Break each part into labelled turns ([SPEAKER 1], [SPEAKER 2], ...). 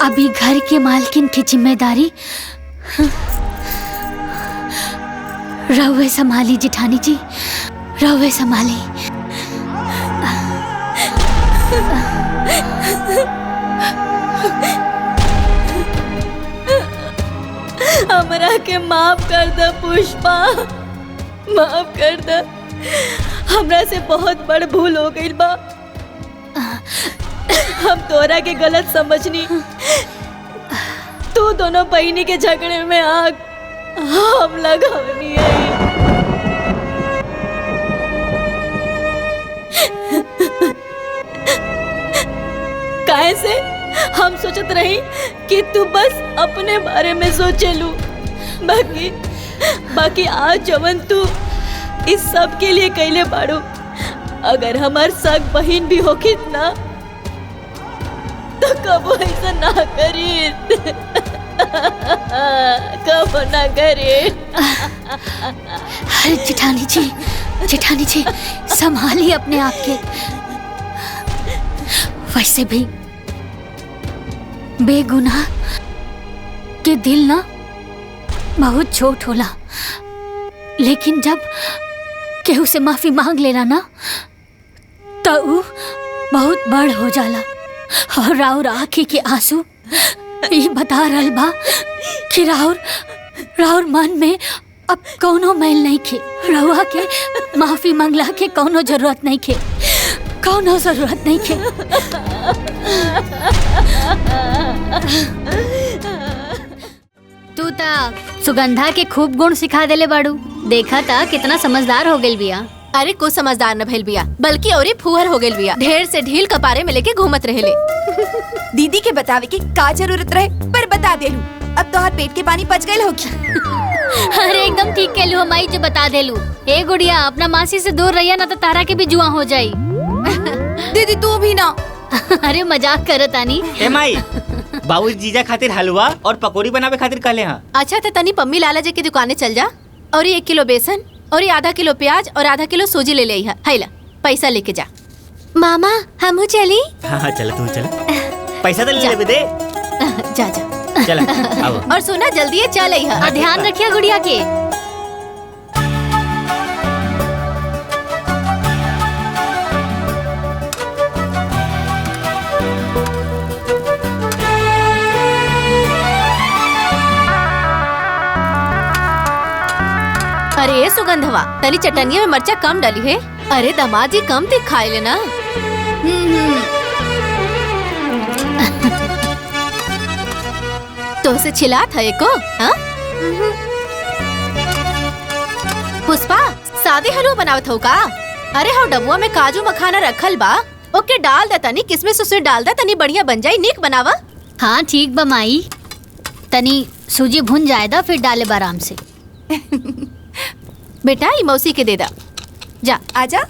[SPEAKER 1] अभी घर के मालकिन की जिम्मेदारी रहुए संभाली जिठानी जी, रहुए संभाली।
[SPEAKER 2] हमरा के माफ कर दे पुष्पा, माफ कर दे। हमरा से बहुत बड़ भूल हो गई बा। हम तोरा के गलत समझनी। तू दोनों बहनी के झगड़े में आग हम लगवनी है। काहे से हम सोचत रही कि तू बस अपने बारे में सोचेलू, बाकी आज जवन तू इस सब के लिए कैले बाड़ू। अगर हमार सग बहन भी होगी ना तो कबो ऐसा ना करी, कबो ना करे।
[SPEAKER 1] अरे जेठानी जी संभालिए अपने आप के। वैसे भी बेगुनाह के दिल ना बहुत छोट होला, लेकिन जब केहू से माफी मांग लेना ना तो ऊ बहुत बड़ हो जाला। और राउर आँखी के आंसू ये बता रहल बा कि राउर मन में अब कौनो मैल नहीं खे। रउआ के माफी मांगला के कौनो जरूरत नहीं खे, कौनो जरूरत नहीं खे। तू ता सुगंधा के खूब गुण सिखा देले बाड़ू। देखा था कितना समझदार हो गइल बिया।
[SPEAKER 3] अरे को समझदार न भइल बिया, बल्कि औरी फुहर हो गइल बिया। ढेर से ढील कपारे में लेके घूमत रहेले।
[SPEAKER 4] दीदी के बतावे की का जरूरत रहे, पर बता देलू। अब तो हर पेट के पानी पच गए होगी।
[SPEAKER 1] अरे एकदम ठीक कहलू हमारी जो बता देलू। ए गुड़िया अपना मासी से दूर रहिया ना तो तारा के भी जुआ हो जाई।
[SPEAKER 4] दीदी तू भी ना।
[SPEAKER 1] अरे मजाक करत आनी।
[SPEAKER 5] ए माई, बाबू जीजा खातिर हलवा और पकौड़ी बनावे खातिर कहले हां।
[SPEAKER 3] अच्छा तो तनी पम्मी लाला जी की दुकाने चल जा और 1 किलो बेसन और आधा किलो प्याज और आधा किलो सूजी ले ले। हैला पैसा लेके जा। मामा हमहू चली।
[SPEAKER 5] हाँ चल तू चल, पैसा तो ले दे।
[SPEAKER 3] जा जा
[SPEAKER 5] चल आओ।
[SPEAKER 3] और सुना जल्दी चल आई।
[SPEAKER 1] ध्यान रखिया गुड़िया के।
[SPEAKER 3] अरे सुगंधवा तनी चटनिया में मर्चा कम डाली है। अरे दामाद जी कम तीख खाए लेना। तो से छिलात है को? हाँ? पुष्पा सादे हलवा बनावत हो का? अरे हाँ डबुआ में काजू मखाना रखल बा, ओके डाल दे तनी किसमिस उसमें डाल दे तनी बढ़िया बन जाई। नीक बनावा।
[SPEAKER 1] हाँ ठीक बा माई, तनी सूजी भुन जाएदा फिर डाले आराम से।
[SPEAKER 3] बेटा ये मौसी के दे दा। जा
[SPEAKER 4] आजा।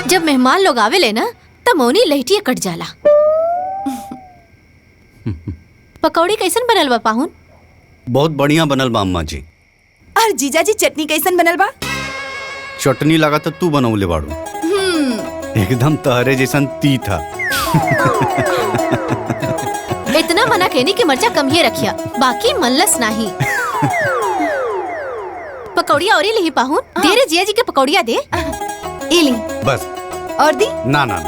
[SPEAKER 3] जब मेहमान लोग आवे ले ना तब मौनी लहटिया कट जाला। पकौड़ी कैसन बनल बा पाहुन?
[SPEAKER 6] बहुत बढ़िया बनल बा अम्मा जी।
[SPEAKER 4] और जीजा जी चटनी कैसन बनल बा?
[SPEAKER 6] चटनी लगा तो तू बनौले बाड़ू। एकदम तहरे जैसन तीता।
[SPEAKER 3] इतना मना कहनी कि मर्चा कम ही रखिया, बाकी मनलस नहीं। पकौड़िया और ही पाहुन दे रे जिया जी के पकौड़िया दे।
[SPEAKER 4] इली
[SPEAKER 6] बस
[SPEAKER 4] और दी
[SPEAKER 6] ना ना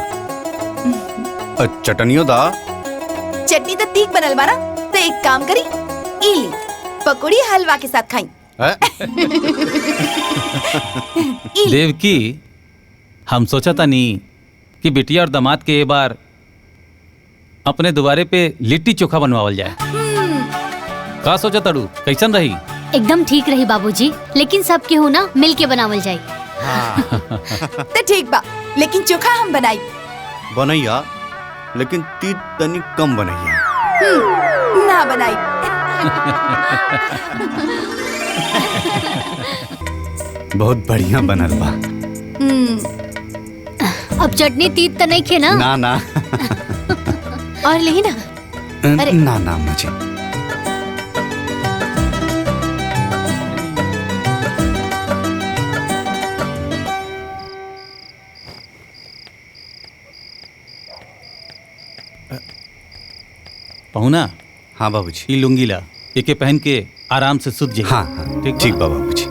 [SPEAKER 6] चटनियों दा।
[SPEAKER 4] चटनी तो तीख बनल बा ना, तो एक काम करी इली पकौड़ी हलवा के साथ खाई।
[SPEAKER 7] देवकी हम सोचा था नहीं कि बिटिया और दामाद के ये बार अपने दुबारे पे लिट्टी चोखा बनवावल जाए। का सोचा तड़ू कैसन रही?
[SPEAKER 1] एकदम ठीक रही बाबूजी, लेकिन सब के हो ना मिल के बनावल जाए।
[SPEAKER 4] तो ठीक बा, लेकिन चोखा हम बनाई।
[SPEAKER 6] बनैया लेकिन तीत तनी कम बनैया।
[SPEAKER 4] ना बनाई।
[SPEAKER 6] बहुत बढ़िया बनल बा।
[SPEAKER 1] अब चटनी तीत तो नहीं खे ना?
[SPEAKER 6] ना ना
[SPEAKER 3] और लेही ना। अरे।
[SPEAKER 6] ना ना मुझे।
[SPEAKER 7] पहुना।
[SPEAKER 6] हाँ बाबूजी।
[SPEAKER 7] ई लुंगी ला, एके पहन के आराम से सुत जाइए।
[SPEAKER 6] हाँ हाँ ठीक बा बाबूजी।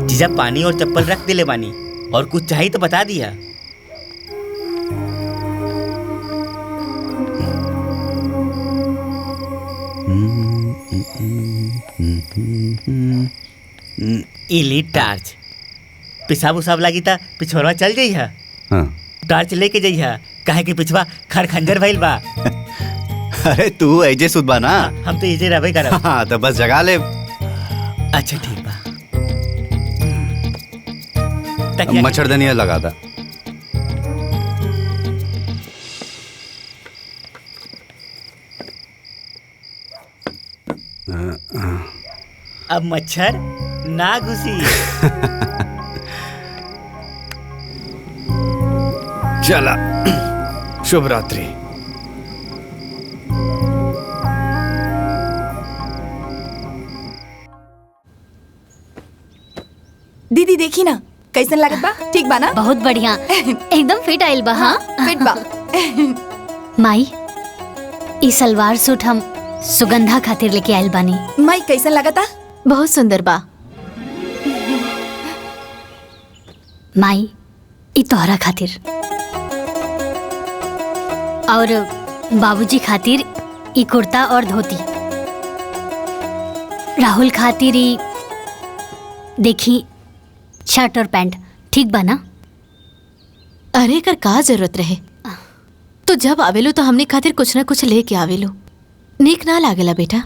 [SPEAKER 5] जीजा पानी और चप्पल रख दिले बानी, और कुछ चाहिए तो बता दिया। इली टार्च, पिसाब उसाब लगी था पिछोरवा चल जाइए।
[SPEAKER 6] हाँ।
[SPEAKER 5] टार्च लेके जाइए, काहे के पिछवा खर खंजर भइल बा।
[SPEAKER 6] अरे तू ऐजे सुत बा ना?
[SPEAKER 5] हम तो इजे रहबे करब।
[SPEAKER 6] हाँ तो बस जगा ले।
[SPEAKER 5] अच्छा ठीक बा।
[SPEAKER 6] मच्छरदनिया लगा दा।
[SPEAKER 5] अब मच्छर ना घुसी।
[SPEAKER 6] चला, शुभ रात्रि।
[SPEAKER 4] दीदी देखी ना कैसन लागत बा? ठीक बा ना?
[SPEAKER 1] बहुत बढ़िया, एकदम फिट आइल बा। हाँ
[SPEAKER 4] फिट बा।
[SPEAKER 1] माई, ई सलवार सूट हम सुगंधा खातिर लेके आइल बानी।
[SPEAKER 4] माई कैसन लागता?
[SPEAKER 3] बहुत सुंदर बा।
[SPEAKER 1] माई, ई तोहरा खातिर और बाबूजी खातिर ई कुर्ता और धोती। राहुल खातिर ई देखी शर्ट और पैंट। ठीक बा ना?
[SPEAKER 3] अरे कर का जरूरत रहे, तो जब आवेलो तो हमने खातिर कुछ न कुछ लेके आवेलो। नीक ना लागेला बेटा?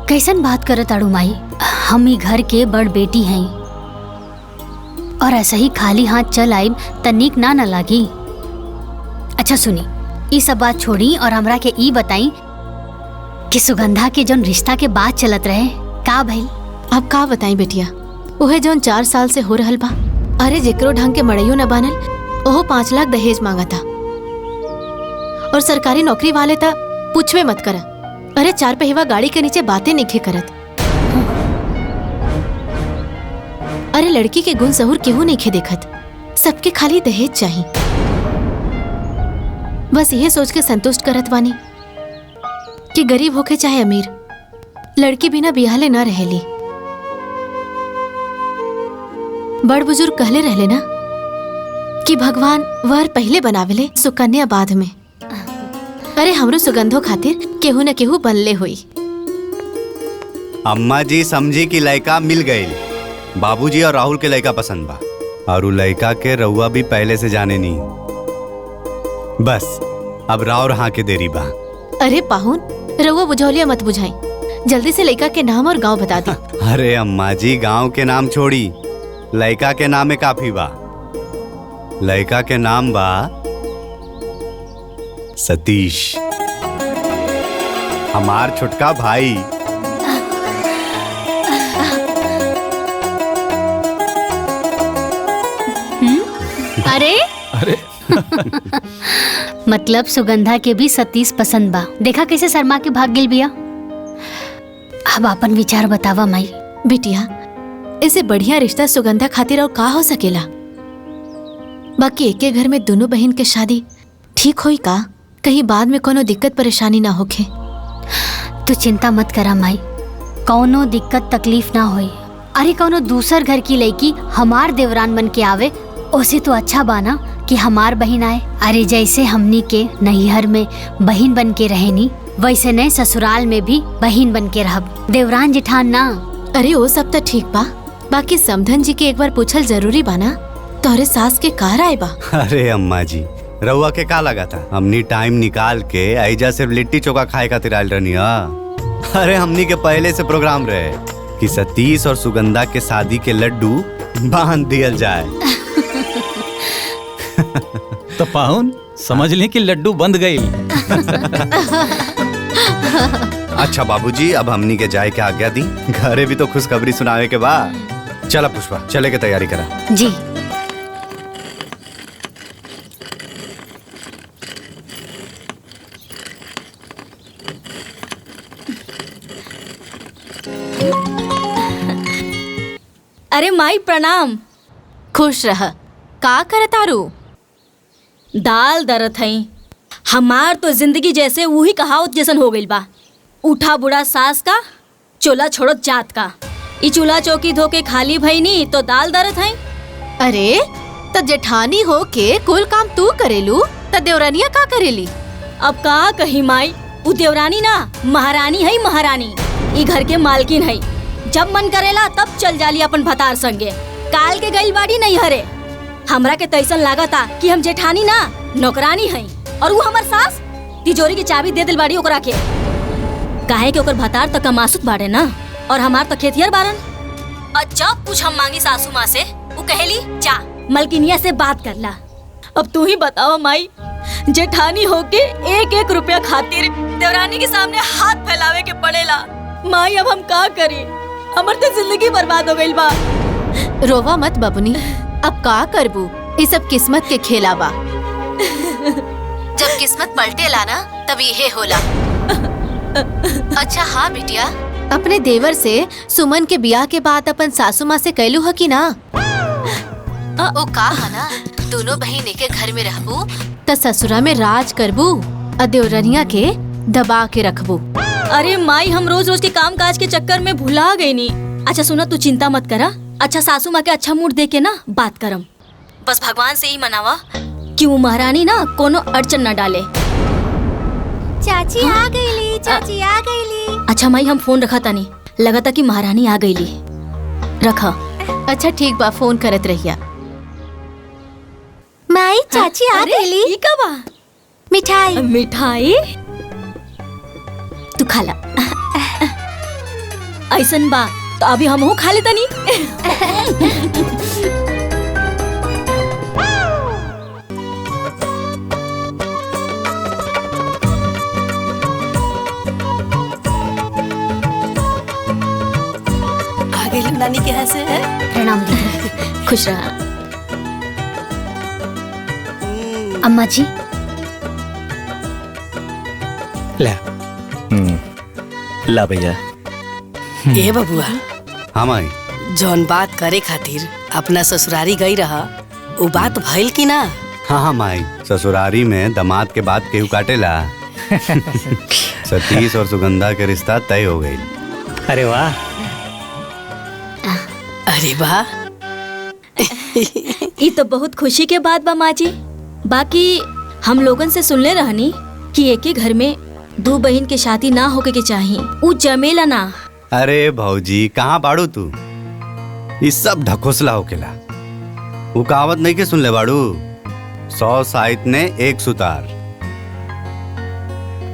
[SPEAKER 1] कैसन बात करत आड़ू माई, हम ही घर के बड़ बेटी हैं और ऐसा ही खाली हाथ चल आइब त नीक ना न लागी। अच्छा सुनी, ई सब बात छोड़ी और हमरा के ई बताई कि सुगंधा के जौन रिश्ता के बात चलत रहे का भइल?
[SPEAKER 3] अब का बताई बेटिया, ओहे जौन 4 साल से हो रहल बा। अरे जेकरो ढंग के मड़ैयो न बनल, ओहो 5 लाख दहेज मांगा था। और सरकारी नौकरी वाले था पूछवे मत करा। अरे 4 पहिवा गाड़ी के नीचे बातें नहीं करत। अरे लड़की के गुण सहूर केहू नहीं देखत, सबके खाली दहेज चाहिए। बस यह सोच के संतुष्ट करत वानी कि गरीब होके चाहे अमीर, लड़की बिना बिहाले ना रहेली। बड़ बुजुर्ग कहले रहले ना कि भगवान वर पहले बनावेले, सुकन्या बाद में। अरे हमरो सुगंधो खातिर केहू न केहू बनले हुई।
[SPEAKER 6] अम्मा जी समझी कि लड़का मिल गई। बाबूजी और राहुल के लड़का पसंद बा, और उ लड़का के रउआ भी पहले से जाने नहीं। बस अब राव रहा के देरी बा।
[SPEAKER 3] अरे पाहुन, रउआ बुझौलिया मत बुझाई, जल्दी से लड़का के नाम और गांव बता दी।
[SPEAKER 6] अरे अम्मा जी गांव के नाम छोड़ी, लड़का के नाम में काफी बा। लड़का के नाम बा सतीश, हमार छुटका भाई।
[SPEAKER 1] अरे
[SPEAKER 7] अरे
[SPEAKER 1] मतलब सुगंधा के भी सतीश पसंद बा। देखा कैसे शर्मा के भाग गिल बिया। अब अपन विचार बतावा माई।
[SPEAKER 3] बिटिया, इसे बढ़िया रिश्ता सुगंधा खातिर और का हो सकेला? बाकी एक घर में दोनों बहन के शादी ठीक होई का? कहीं बाद में कोनो दिक्कत परेशानी ना होखे।
[SPEAKER 1] तू चिंता मत करा माई, कौनो दिक्कत तकलीफ ना होई। अरे कौनो दूसर घर की लड़की हमार देवरान बन के आवे, उसे तो अच्छा बाना कि हमार बहन आए। अरे जैसे हमनी के नैहर में बहन बन के रहेनी, वैसे नए ससुराल में भी बहन बन के रहब, देवरान जिठान ना।
[SPEAKER 3] अरे वो सब तो ठीक बा, बाकी समधन जी के एक बार पूछल जरूरी बा ना, तोहरे सास के कार आए बा।
[SPEAKER 6] अरे अम्मा जी रउआ के का लगा था? हमनी टाइम निकाल के ऐजा सिर्फ लिट्टी चोखा खाए खातिर आयल रहनी। अरे हमनी के पहले से प्रोग्राम रहे कि सतीश और सुगंधा के शादी के लड्डू बांध दियल जाए।
[SPEAKER 7] तो पाहुन समझ ली कि लड्डू बंद गई।
[SPEAKER 6] अच्छा बाबूजी, अब हमनी के जाए के आज्ञा दी, घरे भी तो खुशखबरी सुनावे के बाद। चला पुष्पा, चले के तैयारी करा।
[SPEAKER 1] जी।
[SPEAKER 2] अरे माई प्रणाम।
[SPEAKER 3] खुश रह। का करतारू?
[SPEAKER 2] दाल दरत हई। हमार तो जिंदगी जैसे वही कहावत जैसन हो गइल बा, उठा बुढ़ा सास का चूल्हा छोड़ो जात का। ई चूल्हा चौकी धो के खाली भईनी तो दाल दरत हई।
[SPEAKER 3] अरे तो जेठानी हो के कुल काम तू करेलू तो देवरानिया का करेली?
[SPEAKER 2] अब का कही माई, उ देवरानी ना महारानी है, महारानी। ई घर के मालकिन है। जब मन करेला तब चल जाली अपन भतार संगे। काल के गइल बाड़ी नहीं हरे। हमरा के तैसन लागता कि हम जेठानी ना नौकरानी है, और वो हमार सास तिजोरी की चाबी दे दिल बाड़ी ओकरा के। काहे के ओकर भतार तो कमासुत बाड़े ना, और हमार तो खेतियर बारन। और जब कुछ हम मांगी सासू माँ से, वो कहेली जा मलकिनिया से बात कर ला। अब तू ही बताओ माई, जेठानी होके एक एक रुपया खातिर देवरानी के सामने हाथ फैलावे के पड़ेला। माई अब हम का करी? हमर तो जिंदगी बर्बाद हो गइल बा।
[SPEAKER 3] रोवा मत बबुनी, अब का करबू? ये सब किस्मत के खेला बा। जब किस्मत पलटेला ना तब ये होला। अच्छा हाँ बिटिया, अपने देवर से सुमन के बियाह के बाद अपन सासू माँ से कहलू है कि ना? ओ का है ना, दोनों बहन के घर में रहबू त ससुरा में राज करबू, और देवरनिया के दबा के रखबू।
[SPEAKER 2] अरे माई, हम रोज रोज के काम काज के चक्कर में भुला गई नी। अच्छा सुना, तू चिंता मत करा। अच्छा सासू माँ के अच्छा मूड दे के ना बात करम। बस भगवान से ही मनावा कि वो महारानी ना कोनो अड़चन न डाले।
[SPEAKER 1] चाची आ गईली, चाची आ गईली।
[SPEAKER 2] अच्छा माई, हम फोन रखा तानी, लगा था कि महारानी आ गईली। रखा।
[SPEAKER 3] अच्छा ठीक बा, फोन करत रहिया।
[SPEAKER 1] माई चाची आ गईली।
[SPEAKER 2] ई का बा?
[SPEAKER 1] मिठाई।
[SPEAKER 2] मिठाई तू खाला। ऐसन बा तो अभी हमहू खा लेता नी। आ गई नानी के यहाँ से।
[SPEAKER 1] प्रणाम दीदी।
[SPEAKER 2] खुश रहा।
[SPEAKER 1] अम्मा जी।
[SPEAKER 5] ला भैया।
[SPEAKER 8] ए बबुआ,
[SPEAKER 6] हाँ माई।
[SPEAKER 8] जौन बात करे खातिर अपना ससुरारी गई रहा, वो बात भइल की ना?
[SPEAKER 6] हाँ हाँ माई, ससुरारी में दामाद के बाद केहू काटेला। सतीश और सुगंधा के रिश्ता तय हो गई।
[SPEAKER 5] अरे वाह।
[SPEAKER 8] अरे वाह।
[SPEAKER 2] ये तो बहुत खुशी के बात बा माँ जी। बाकी हम लोगन से सुनले रहनी कि एक ही घर में दो बहन के शादी ना होके के चाहिए, उ जमेला ना।
[SPEAKER 6] अरे भौजी, कहाँ बाड़ू तू? ये सब ढकोसला होकेला। वो कहावत नहीं के सुन ले बाड़ू, 100 साइत ने एक सुतार।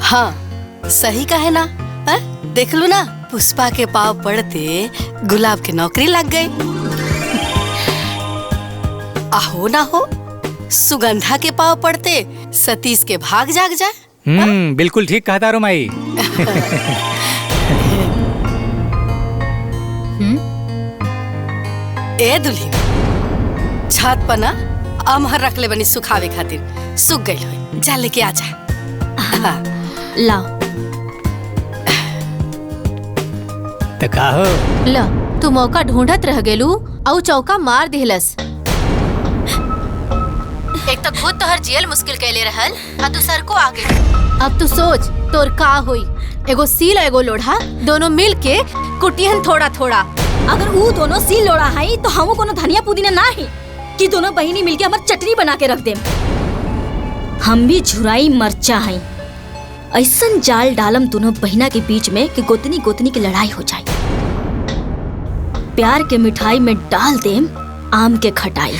[SPEAKER 8] हाँ सही कहे ना। देख लो ना, पुष्पा के पाव पड़ते गुलाब की नौकरी लग गई। आहो ना हो, सुगंधा के पाव पड़ते सतीश के भाग जाग जाए।
[SPEAKER 9] बिल्कुल ठीक कहा तारो माई।
[SPEAKER 8] ए दुल्ही, छत पर ना अमहर रख ले बनी सुखावे खातिर, सूख गई हो, जा लेके आ जा।
[SPEAKER 2] लाओ।
[SPEAKER 9] तो का हो?
[SPEAKER 3] ला तू मौका ढूंढत रह गेलू और चौका मार दिहलस। एक तो खुद तोहर जियल मुश्किल कैले रहल, आ दूसर को आगे। अब तू सोच तोर का होई। एगो सील एगो लोढ़ा दोनों मिल के कुटियन थोड़ा थोड़ा।
[SPEAKER 2] अगर वो दोनों सील लोड़ा है तो हम कोनो धनिया पुदीना ना ही कि दोनों बहिनी मिलके हमार चटनी बना के रख दे। हम भी झुराई मरचा हैं। ऐसन जाल डालम दोनों बहिना के बीच में कि गोतनी गोतनी की लड़ाई हो जाए। प्यार के मिठाई में डाल देम आम के खटाई।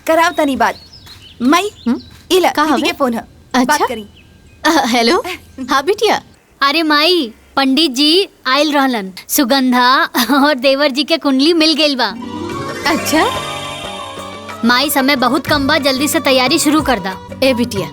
[SPEAKER 4] कराव तनी बात। माई इला
[SPEAKER 3] का
[SPEAKER 4] दीदी
[SPEAKER 3] हवे?
[SPEAKER 4] के फोन है।
[SPEAKER 3] अच्छा।
[SPEAKER 4] बात करी।
[SPEAKER 3] हेलो। हाँ बिटिया।
[SPEAKER 1] अरे माई, पंडित जी आयल रहलन, सुगंधा और देवर जी के कुंडली मिल गइल बा।
[SPEAKER 3] अच्छा।
[SPEAKER 1] माई समय बहुत कम बा, जल्दी से तैयारी शुरू कर दा।
[SPEAKER 3] ए बिटिया,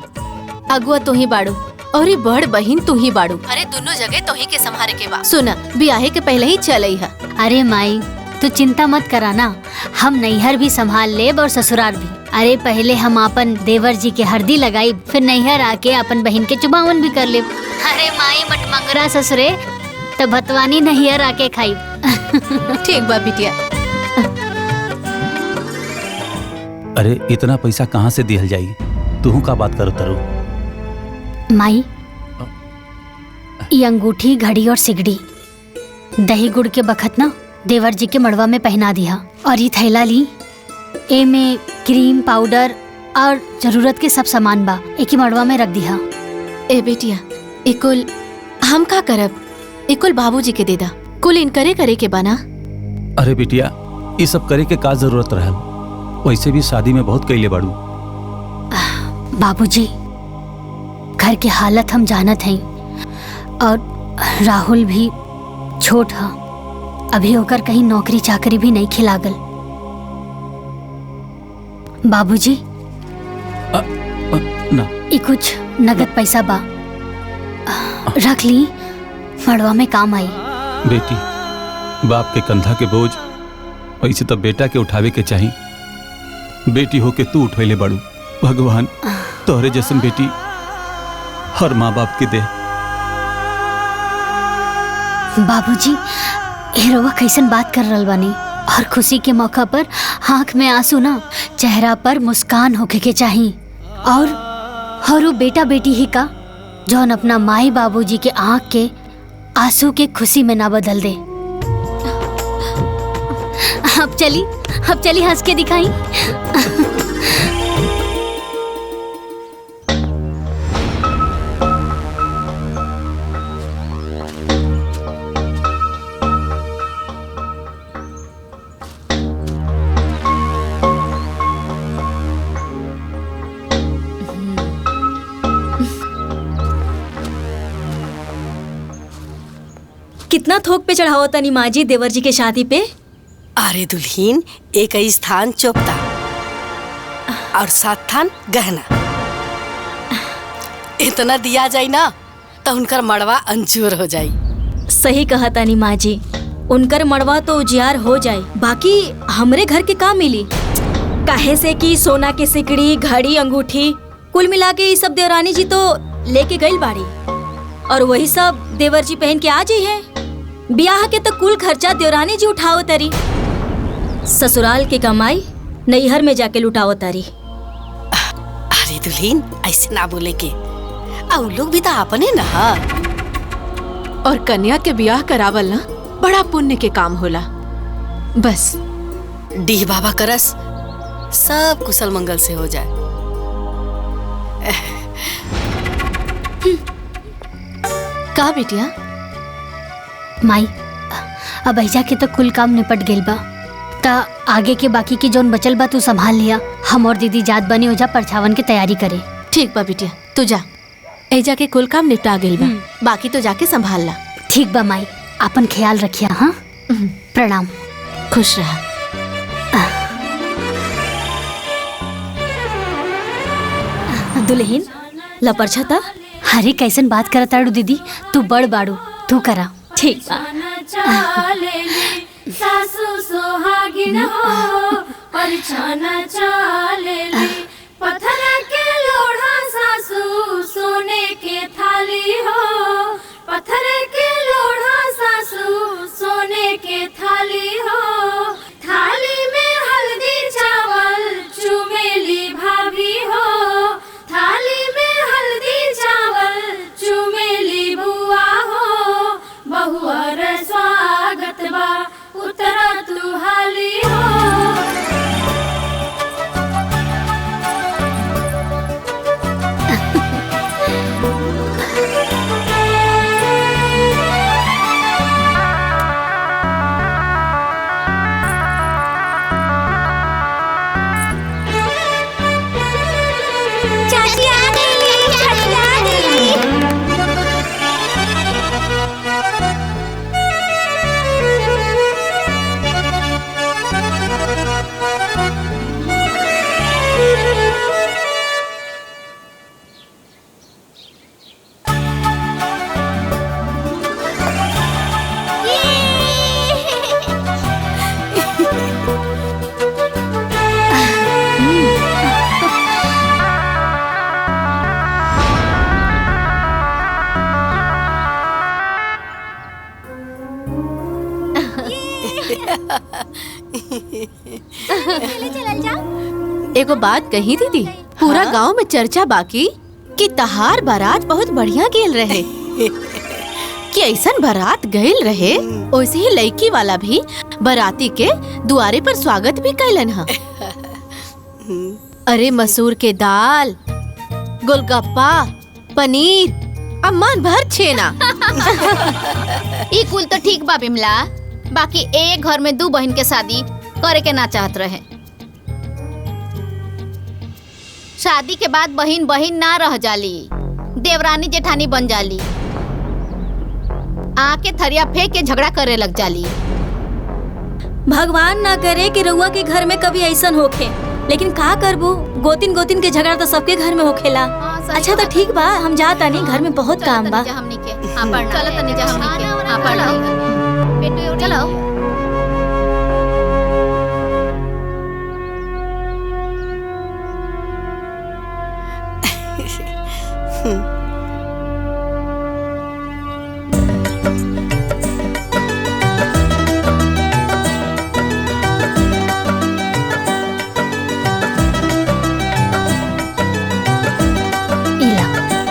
[SPEAKER 3] अगुआ तू ही बाड़ू और ये बड़ बहिन तू ही बाड़ू। अरे दोनों जगह तो ही के संभारे के बा। सुना, ब्याहे के पहले ही चलई है।
[SPEAKER 1] अरे माई तू चिंता मत करा ना, हम नैहर भी संभाल लेब और ससुराल भी। अरे पहले हम अपन देवर जी के हरदी लगाई, फिर नैहर आके अपन बहन के चुमावन भी कर लेब। अरे माई मटमंगरा ससुरे तो भतवानी नैहर आके खाई।
[SPEAKER 3] ठीक बा बिटिया।
[SPEAKER 7] अरे इतना पैसा कहाँ से दिहल जाई? तू का बात करो तरू?
[SPEAKER 1] माई ये अंगूठी, घड़ी और सिगड़ी दही गुड़ के बखत ना देवर जी के मड़वा में पहना दिया। और ये थैला ली, ए में क्रीम, पाउडर और जरूरत के सब सामान बा, एक ही मड़वा में रख दिया।
[SPEAKER 3] ए बेटिया, इकुल हम का करब? इकुल बाबूजी के दे दा, कुल इनकरे करे के बना।
[SPEAKER 7] अरे बिटिया, ये सब करे के का जरूरत रहल? वैसे भी शादी में बहुत कैले बाड़ू।
[SPEAKER 1] बाबूजी घर की हालत हम जानत हैं, और राहुल भी छोट है, अभी होकर कहीं नौकरी चाकरी भी नहीं खिलागल। बाबूजी
[SPEAKER 7] ना
[SPEAKER 1] ये कुछ नगद पैसा बा, रख ली, मड़वा में काम आई।
[SPEAKER 7] बेटी, बाप के कंधा के बोझ वैसे तो बेटा के उठावे के चाहिए। बेटी होके तू उठैले बाड़ू, भगवान तोहरे जैसन बेटी हर माँ बाप के दे।
[SPEAKER 1] बाबूजी हेरोवा कैसन बात कर रहल बानी, और खुशी के मौका पर आँख में आंसू ना, चेहरा पर मुस्कान होके के चाहिए। और वो बेटा बेटी ही का जौन अपना माई बाबूजी के आँख के आंसू के खुशी में ना बदल दे। अब चली हंस के दिखाई।
[SPEAKER 2] कितना थोक पे चढ़ाओ तनी माँ जी देवर जी के शादी पे?
[SPEAKER 8] अरे दुल्हीन, एक ही स्थान चोपता और 7 थान गहना। इतना दिया जाई ना तो उनकर मड़वा अंजूर हो जाई।
[SPEAKER 2] सही कहा तानी माँ जी, उनकर मड़वा तो उजियार हो जाए, बाकी हमरे घर के काम मिली। काहे से कि सोना के सिकड़ी, घड़ी, अंगूठी कुल मिला के ये सब देवरानी जी तो लेके गई बाड़ी, और वही सब देवर जी पहन के आ जाई है। ब्याह के तो कुल खर्चा देवरानी जी उठाओ तरी, ससुराल के कमाई नैहर में जाके लुटाओ तारी।
[SPEAKER 8] अरे दुल्हीन, ऐसे ना बोले के, और लोग भी तो अपने ना।
[SPEAKER 3] और कन्या के ब्याह करावल ना बड़ा पुण्य के काम होला। बस
[SPEAKER 8] डीह बाबा करस सब कुशल मंगल से हो जाए।
[SPEAKER 3] का बेटिया?
[SPEAKER 1] माई अब ऐजा के तो कुल काम निपट गेल बा, ता आगे के बाकी के जोन बचल बा तू संभाल लिया। हम और दीदी जात बनी हो जा परछावन की तैयारी करे।
[SPEAKER 3] ठीक बा बिटिया, तू जा, ऐजा के कुल काम निपटा गेल बा, बाकी तो जाके संभाल ला।
[SPEAKER 1] ठीक बा माई, अपन ख्याल रखिया। हाँ, प्रणाम।
[SPEAKER 3] खुश रहा।
[SPEAKER 2] दुल्हीन लपरछा था।
[SPEAKER 1] अरे कैसन बात करत आड़ू दीदी, तू बड़ बाड़ू, तू करा।
[SPEAKER 2] ठीक बा।
[SPEAKER 10] सासू सोहागिन हो परछाना चालेली, पत्थर के लोढ़ा सासू सोने के थाली हो, पत्थर के लोढ़ा सासू सोने के थाली हो, थाली में हल्दी चावल चुमेली भाभी हो, थाली में हल्दी चावल चुमेली बुआ हो, बहुअर स्वागत बा उतरा तू हाली हो।
[SPEAKER 3] एगो बात कही दीदी, पूरा गांव में चर्चा बाकी कि तहार बारात बहुत बढ़िया गेल रहे। कि ऐसन बारात गईल रहे, वैसे ही लड़की वाला भी बाराती के दुआरे पर स्वागत भी कैलन हा। अरे मसूर के दाल, गोलगप्पा, पनीर, अब मन भर छेना।
[SPEAKER 11] ई कुल तो ठीक बा बिमला, बाकी एक घर में 2 बहन के शादी करे के ना चाहत रहे। शादी के बाद बहन बहन ना रह जाली, देवरानी जेठानी बन जाली, आके थरिया फेंक के झगड़ा करे लग जाली।
[SPEAKER 2] भगवान ना करे कि रउआ के घर में कभी ऐसन होखे, लेकिन का करबू, गोतिन गोतिन के झगड़ा तो सबके घर में होखेला। अच्छा तो ठीक बा, हम जात आनी, घर में बहुत काम बा।
[SPEAKER 11] हमनी के चलो तनी जा हमनी के पढ़ बेटू चलो।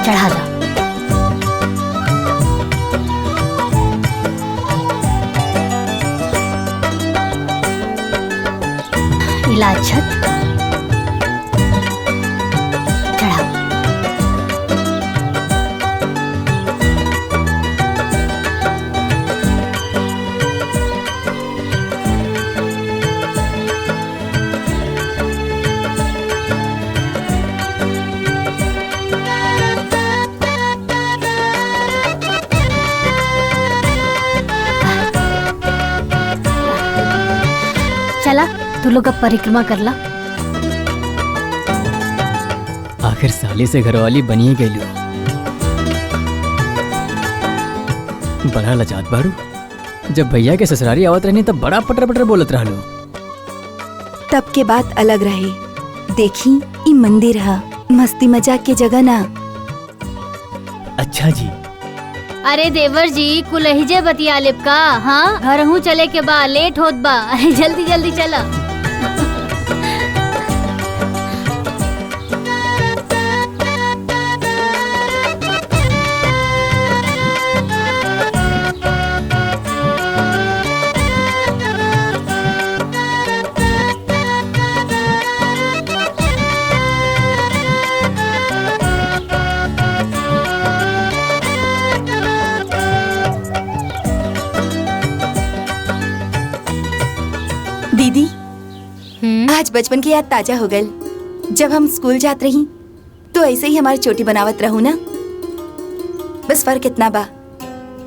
[SPEAKER 1] चढ़ा जा। इला छत चढ़ा। चला तू लोग अब परिक्रमा कर ला।
[SPEAKER 12] आखिर साली से घरवाली बनी गई। बड़ा लजात बाड़ू, जब भैया के ससुरारी आवत रहनी तब बड़ा पटर पटर बोलत रहलो।
[SPEAKER 4] तब के बात अलग रहे। देखी ई मंदिर है, मस्ती मजाक के जगह ना।
[SPEAKER 5] अच्छा जी।
[SPEAKER 1] अरे देवर जी कुलहिजे बतिया लेब का। हाँ घर हूँ चले के बा, लेट होत बा। अरे जल्दी जल्दी चला।
[SPEAKER 4] दीदी आज बचपन की याद ताजा हो गई। जब हम स्कूल जात रही तो ऐसे ही हमारी चोटी बनावत रहू ना। बस फर्क इतना बा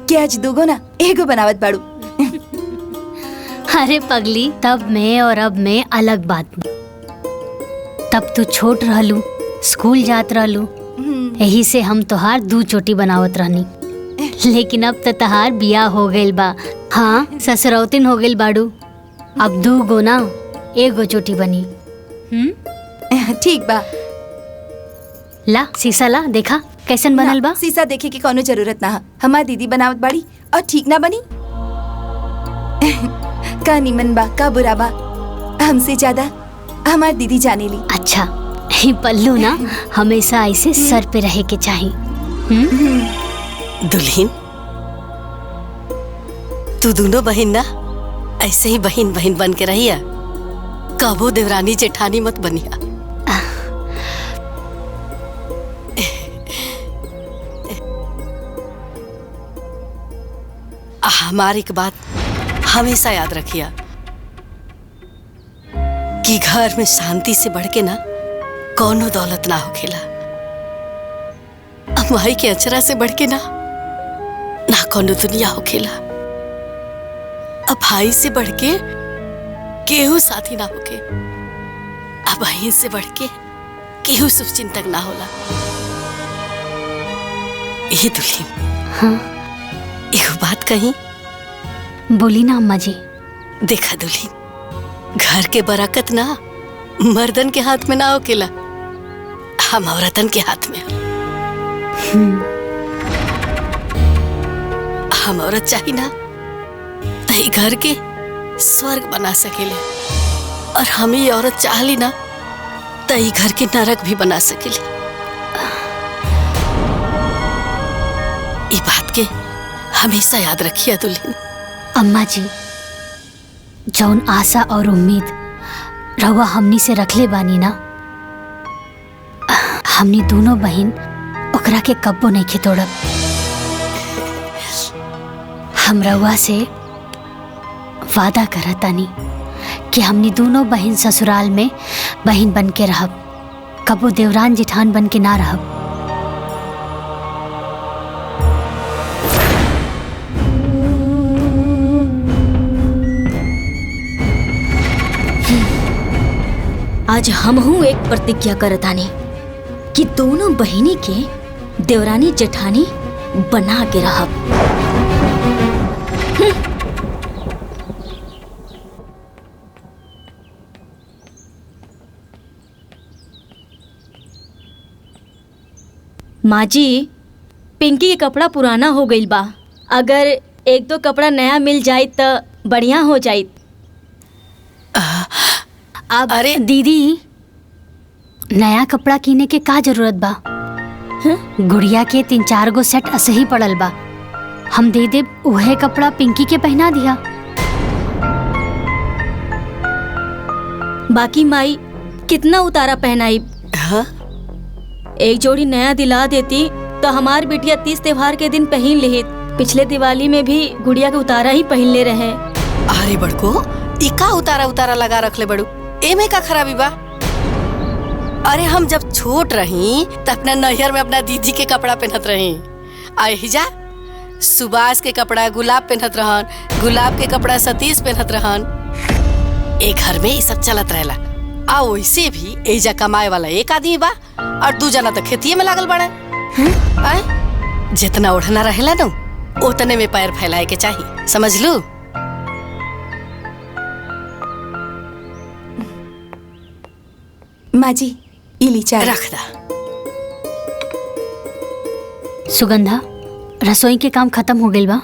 [SPEAKER 4] कि आज दूगो ना एगो बनावत बाड़ू।
[SPEAKER 1] अरे पगली, तब में और अब में अलग बात। तब तू छोट रहलू, स्कूल जात रहलू, यही से हम तोहार 2 चोटी बनावत रहनी। लेकिन अब तो तहार बिया हो गइल बा। हाँ ससुरौतिन हो गइल बाड़ू। अब 2 गो ना एगो चोटी बनी।
[SPEAKER 4] ठीक बा।
[SPEAKER 1] ला शीशा ला, देखा कैसन बनल बा।
[SPEAKER 4] शीशा देखे की कोनो जरूरत ना है। हमार दीदी बनावत बाड़ी और ठीक ना बनी। का निमन बा का बुरा बा, हमसे ज्यादा हमार दीदी जाने ली।
[SPEAKER 1] अच्छा ये पल्लू ना हमेशा ऐसे सर पे रहे के चाहिए।
[SPEAKER 8] दुल्हन तू दोनों बहन ना ऐसे ही बहन बहन बन के रहिया, कबो देवरानी जेठानी मत बनिया। हमारी एक बात हमेशा याद रखिया कि घर में शांति से बढ़ के ना कौनो दौलत ना होखेला। माई के अचरा से बढ़ के ना कौनो दुनिया होखेला। अब भाई से बढ़ के केहू साथी ना होके, अब बहन से बढ़ के केहू शुभचिंतक ना होला। ये दुल्हन
[SPEAKER 1] हाँ
[SPEAKER 8] एगो बात कही।
[SPEAKER 1] बोली ना अम्मा जी।
[SPEAKER 8] देखा दुल्हन, घर के बरकत ना मर्दन के हाथ में ना होकेला, हम औरतन के हाथ में। हम औरत चाहिए ना तही घर के स्वर्ग बना सकेले, और हम ही औरत चाहली ना तई घर के नरक भी बना सकेली। ये बात के हमेशा याद रखिए दुल्हन।
[SPEAKER 1] अम्मा जी, जौन आशा और उम्मीद रहुआ हमनी से रखले बानी ना, हमनी दोनों बहन ओकरा के कब्बो नहीं के तोड़ब। हम रहुआ से वादा करतानी कि हमनी दोनों बहन ससुराल में बहन बन के रहब, कबो देवरान जिठान बन के ना रहब।
[SPEAKER 2] आज हमहू एक प्रतिज्ञा करतानी कि दोनों बहिनी के देवरानी जेठानी बना के रहब। माँ जी, पिंकी के कपड़ा पुराना हो गईल बा, अगर एक दो कपड़ा नया मिल जाए तो बढ़िया हो जाए।
[SPEAKER 1] अब अरे दीदी, नया कपड़ा किने के का जरूरत बा? गुड़िया के 3-4 गो सेट ऐसे ही पड़ल बा, हम दे दे उहे कपड़ा पिंकी के पहना दिया।
[SPEAKER 2] बाकी माई कितना उतारा पहनाई? एक जोड़ी नया दिला देती तो हमार बिटिया 30 त्योहार के दिन पहन लेहित। पिछले दिवाली में भी गुड़िया के उतारा ही पहन ले रहे।
[SPEAKER 8] अरे बड़को, इका उतारा उतारा लगा रख ले बड़ू, एमे का खराबी बा? अरे हम जब छोट रही तो अपना नैहर में अपना दीदी के कपड़ा पहनत रही। अहिजा सुभाष के कपड़ा गुलाब पहनत रहन, गुलाब के कपड़ा सतीश पहनत रहन। एक घर में ये सब चलत रहेला। आ वैसे भी एजा कमाए वाला एक आदमी बा और 2 जना तो खेतिये में लागल बड़ा। जितना ओढ़ना रहेला न उतने में पैर फैलाए के चाहिए, समझ लू?
[SPEAKER 4] माँ जी, इली चाय
[SPEAKER 8] रख दा।
[SPEAKER 1] सुगंधा, रसोई के काम खत्म हो गइल बा।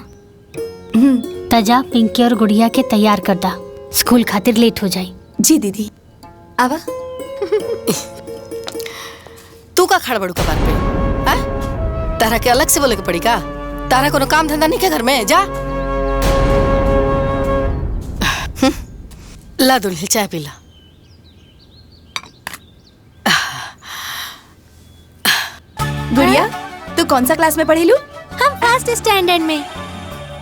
[SPEAKER 1] तजा पिंकी और गुड़िया के तैयार कर दा, स्कूल खातिर लेट हो जाई।
[SPEAKER 4] जी दीदी। आवा।
[SPEAKER 8] तू का खड़ बड़ू कबार पे? तारा के अलग से बोले के पड़ी का? तारा कोनो काम धंधा नहीं के घर में? जा ला दुल्हन चाय पी ला।
[SPEAKER 4] गुड़िया, तू कौन सा क्लास में पढ़ी लू?
[SPEAKER 11] हम फर्स्ट स्टैंडर्ड में।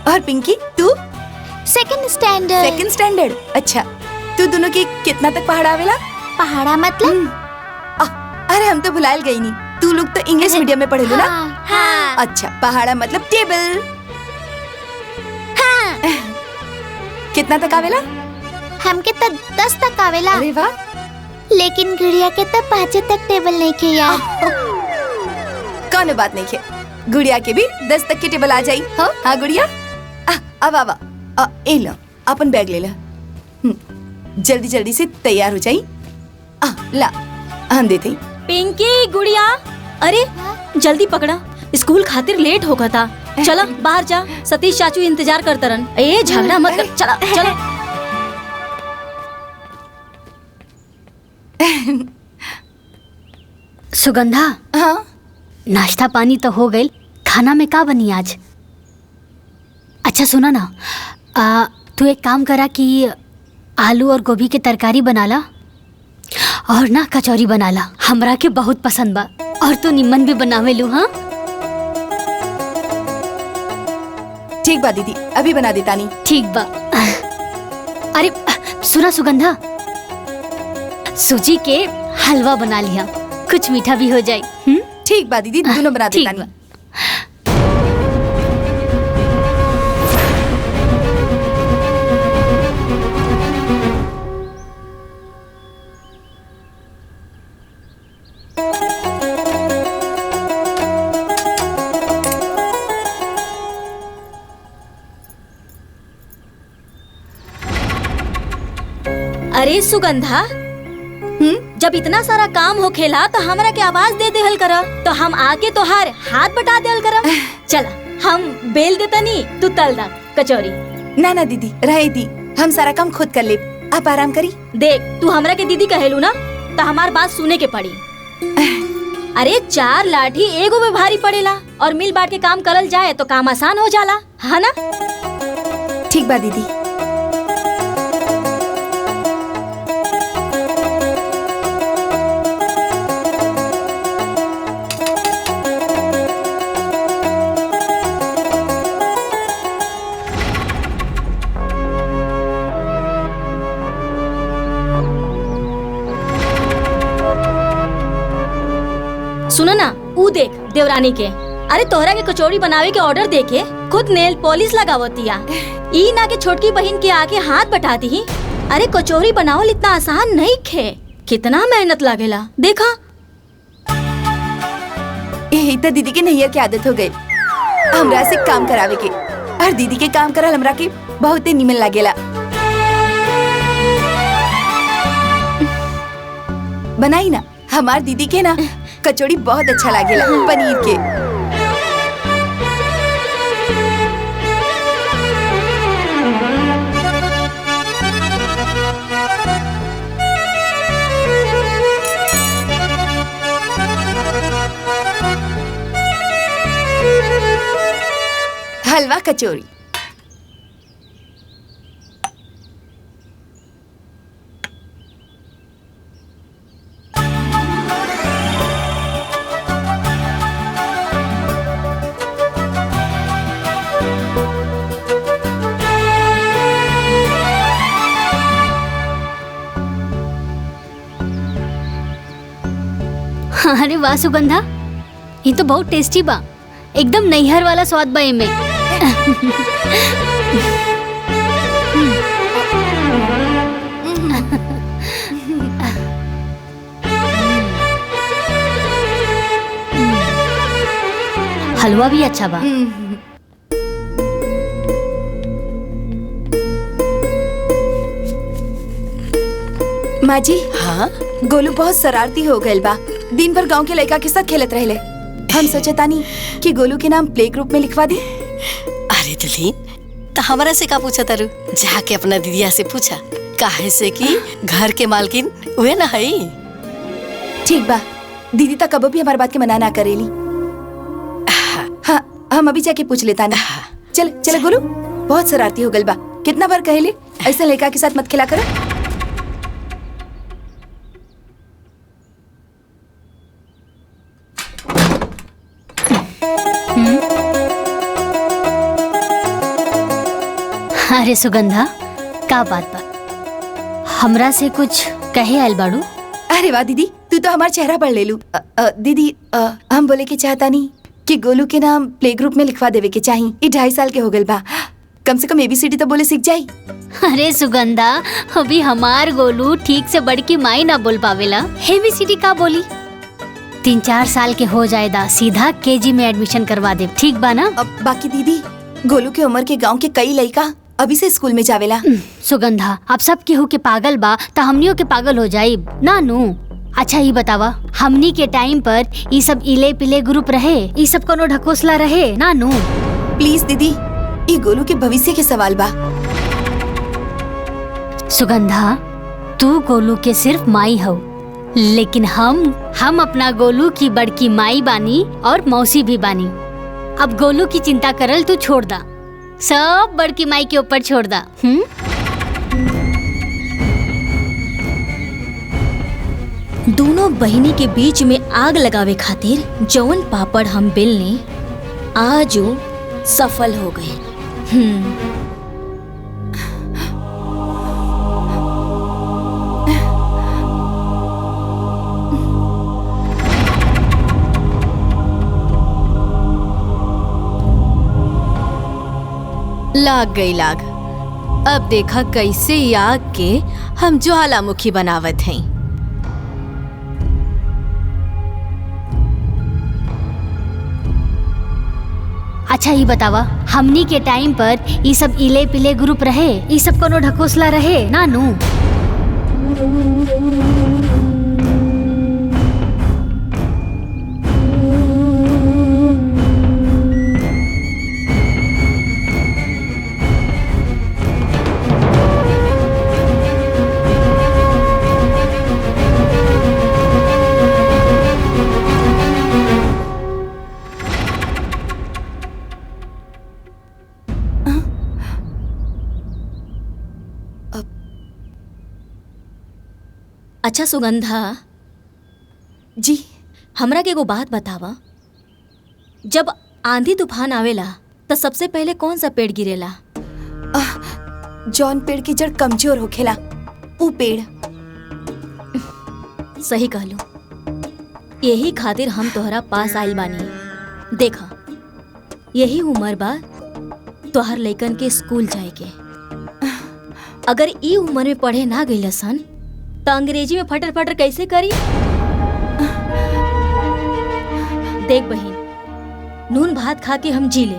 [SPEAKER 4] और पिंकी, तू?
[SPEAKER 11] Second standard.
[SPEAKER 4] Second standard. अच्छा, तू दोनों की कितना तक पहाड़ आवेला?
[SPEAKER 11] पहाड़ा मतलब?
[SPEAKER 4] अरे हम तो भुलायल गई नहीं, तू लोग तो इंग्लिश मीडियम में पढ़े लो ना?
[SPEAKER 11] हाँ।
[SPEAKER 4] अच्छा, पहाड़ा मतलब टेबल।
[SPEAKER 11] हाँ।
[SPEAKER 4] कितना तक आवेला?
[SPEAKER 11] हमके तो 10 तक आवेला।
[SPEAKER 4] अरे वाह।
[SPEAKER 11] लेकिन गुड़िया के तो 5 तक टेबल नहीं के यार।
[SPEAKER 4] कौन बात नहीं खे, गुड़िया के भी 10 तक की टेबल आ जाई। हाँ गुड़िया, अब आवा, ए लो अपन बैग ले ला, जल्दी जल्दी से तैयार हो जाई। ला हम देते ही।
[SPEAKER 2] पिंकी, गुड़िया, अरे जल्दी पकड़ा, स्कूल खातिर लेट होगा था। चला बाहर जा, सतीश चाचू इंतजार करते रहन। ए झगड़ा मत कर, चला चला।
[SPEAKER 1] सुगंधा,
[SPEAKER 4] हाँ
[SPEAKER 1] नाश्ता पानी तो हो गई, खाना में का बनी आज? अच्छा सुना ना, तू एक काम करा कि आलू और गोभी की तरकारी बना ला और ना कचौरी बना ला, हमरा के बहुत पसंद बा। और तू निम्मन भी बनावे लू। हाँ
[SPEAKER 4] ठीक बा दीदी, अभी बना देता नहीं।
[SPEAKER 1] ठीक बा। अरे सुना सुगंधा, सूजी के हलवा बना लिया, कुछ मीठा भी हो जाए।
[SPEAKER 4] ठीक बा दीदी, दोनों बना देता नहीं।
[SPEAKER 2] अरे सुगंधा, जब इतना सारा काम हो खेला तो हमरा के आवाज दे देहल करा, तो हम आके तोहार हाथ बटा देहल करा। चला हम बेल देता नहीं, तू तल दा कचौरी।
[SPEAKER 4] ना ना दीदी, रहे दी, हम सारा काम खुद कर ले, आप आराम करी।
[SPEAKER 2] देख, तू हमरा के दीदी कहेलू ना, तो हमार बात सुने के पड़ी। अरे 4 लाठी एगो में भारी पड़ेला और मिल बांट के काम करल जाए तो काम आसान हो जाला, है ना?
[SPEAKER 4] ठीक बा दीदी।
[SPEAKER 2] सुनो ना, ऊ देख देवरानी के। अरे तोहरा के कचौड़ी बनावे के ऑर्डर देके खुद नेल पॉलिश लगावतिया। ई ना के छोटकी बहन के आके हाथ बटाती ही। अरे कचौड़ी बनावल इतना आसान नहीं खे, कितना मेहनत लागेला देखा।
[SPEAKER 4] यही तो दीदी के नैयर की आदत हो गई, हमरा से काम करावे के। और दीदी के काम करल हमरा के बहुत निमन लागेला। बनाई ना, हमार दीदी के ना कचौड़ी बहुत अच्छा लागेला पनीर के। हलवा कचौड़ी।
[SPEAKER 1] अरे वाह सुगंधा, ये तो बहुत टेस्टी बा। एकदम नैहर वाला स्वाद बा एमे। हलवा भी अच्छा बा।
[SPEAKER 4] माँ जी,
[SPEAKER 8] हाँ
[SPEAKER 4] गोलू बहुत शरारती हो गए बा। दिन भर गांव के लड़का के साथ खेलत रहले। हम सोचे तानी कि गोलू के नाम प्ले ग्रुप में लिखवा दी।
[SPEAKER 8] अरे दुल्हीन, तो हमारा से का पूछा तारू? जाके अपना दीदिया से पूछा, काहे से कि घर के मालकिन वे ना है।
[SPEAKER 4] ठीक बा, दीदी तक कबो भी हमारी बात के मना ना करेली। हाँ, हम अभी जाके पूछ लेता ना। चल चल गोलू, बहुत शरारती हो गल बा। कितना बार कहेले ऐसा लड़का के साथ मत खेला करो।
[SPEAKER 1] अरे सुगंधा, का बात बा? हमरा से कुछ कहे आयल बाड़ू?
[SPEAKER 4] अरे वाह दीदी, तू तो हमारा चेहरा पढ़ ले लू। दीदी, हम बोले के चाहता नहीं कि गोलू के नाम प्ले ग्रुप में लिखवा देवे के चाहिए। ये 2.5 साल के हो गए बा, कम से कम ABCD तो बोले सीख जाई।
[SPEAKER 1] अरे सुगंधा, अभी हमार गोलू ठीक से बड़की माई ना बोल पावेला, ABCD का बोली? 3-4 साल के हो जाएदा, सीधा KG में एडमिशन करवा दे, ठीक बा ना?
[SPEAKER 4] अब बाकी दीदी, गोलू के उम्र के गांव के कई लड़का अभी से स्कूल में जावेला।
[SPEAKER 1] सुगंधा, अब सब केहू के पागल बा त हमनियों के पागल हो जाई ना नू। अच्छा ये बतावा, हमनी के टाइम पर ये सब इले पिले ग्रुप रहे, ये सब कोनो ढकोसला रहे ना नू?
[SPEAKER 4] प्लीज दीदी, ये गोलू के भविष्य के सवाल बा।
[SPEAKER 1] सुगंधा, तू गोलू के सिर्फ माई हो, लेकिन हम अपना गोलू की बड़की माई बानी और मौसी भी बानी। अब गोलू की चिंता करल तू छोड़ दा, सब बड़की माई के ऊपर छोड़ दा।
[SPEAKER 2] दोनों बहिनी के बीच में आग लगावे खातिर जौन पापड़ हम बेलने आज वो सफल हो गए।
[SPEAKER 3] लाग गई लाग। अब देखा कैसे ई आग के हम ज्वालामुखी बनावत हैं।
[SPEAKER 1] अच्छा ये बतावा, हमनी के टाइम पर ये सब इले पिले ग्रुप रहे, ये सब कोनो ढकोसला रहे ना नू?
[SPEAKER 2] अच्छा सुगंधा
[SPEAKER 4] जी,
[SPEAKER 2] हमरा के एगो बात बतावा, जब आंधी तूफान आवेला तो सबसे पहले कौन सा पेड़ गिरेला?
[SPEAKER 4] जौन पेड़ की जड़ कमजोर होखेला ऊ पेड़।
[SPEAKER 2] सही कहलू, यही खातिर हम तोहरा पास आइल बानी। देखा, यही उम्र बा तोहर लइकन के स्कूल जाए के। अगर ई उम्र में पढ़े ना गइल सन तो अंग्रेजी में फटर फटर कैसे करी? देख बहिन, नून भात खा के हम जी ले,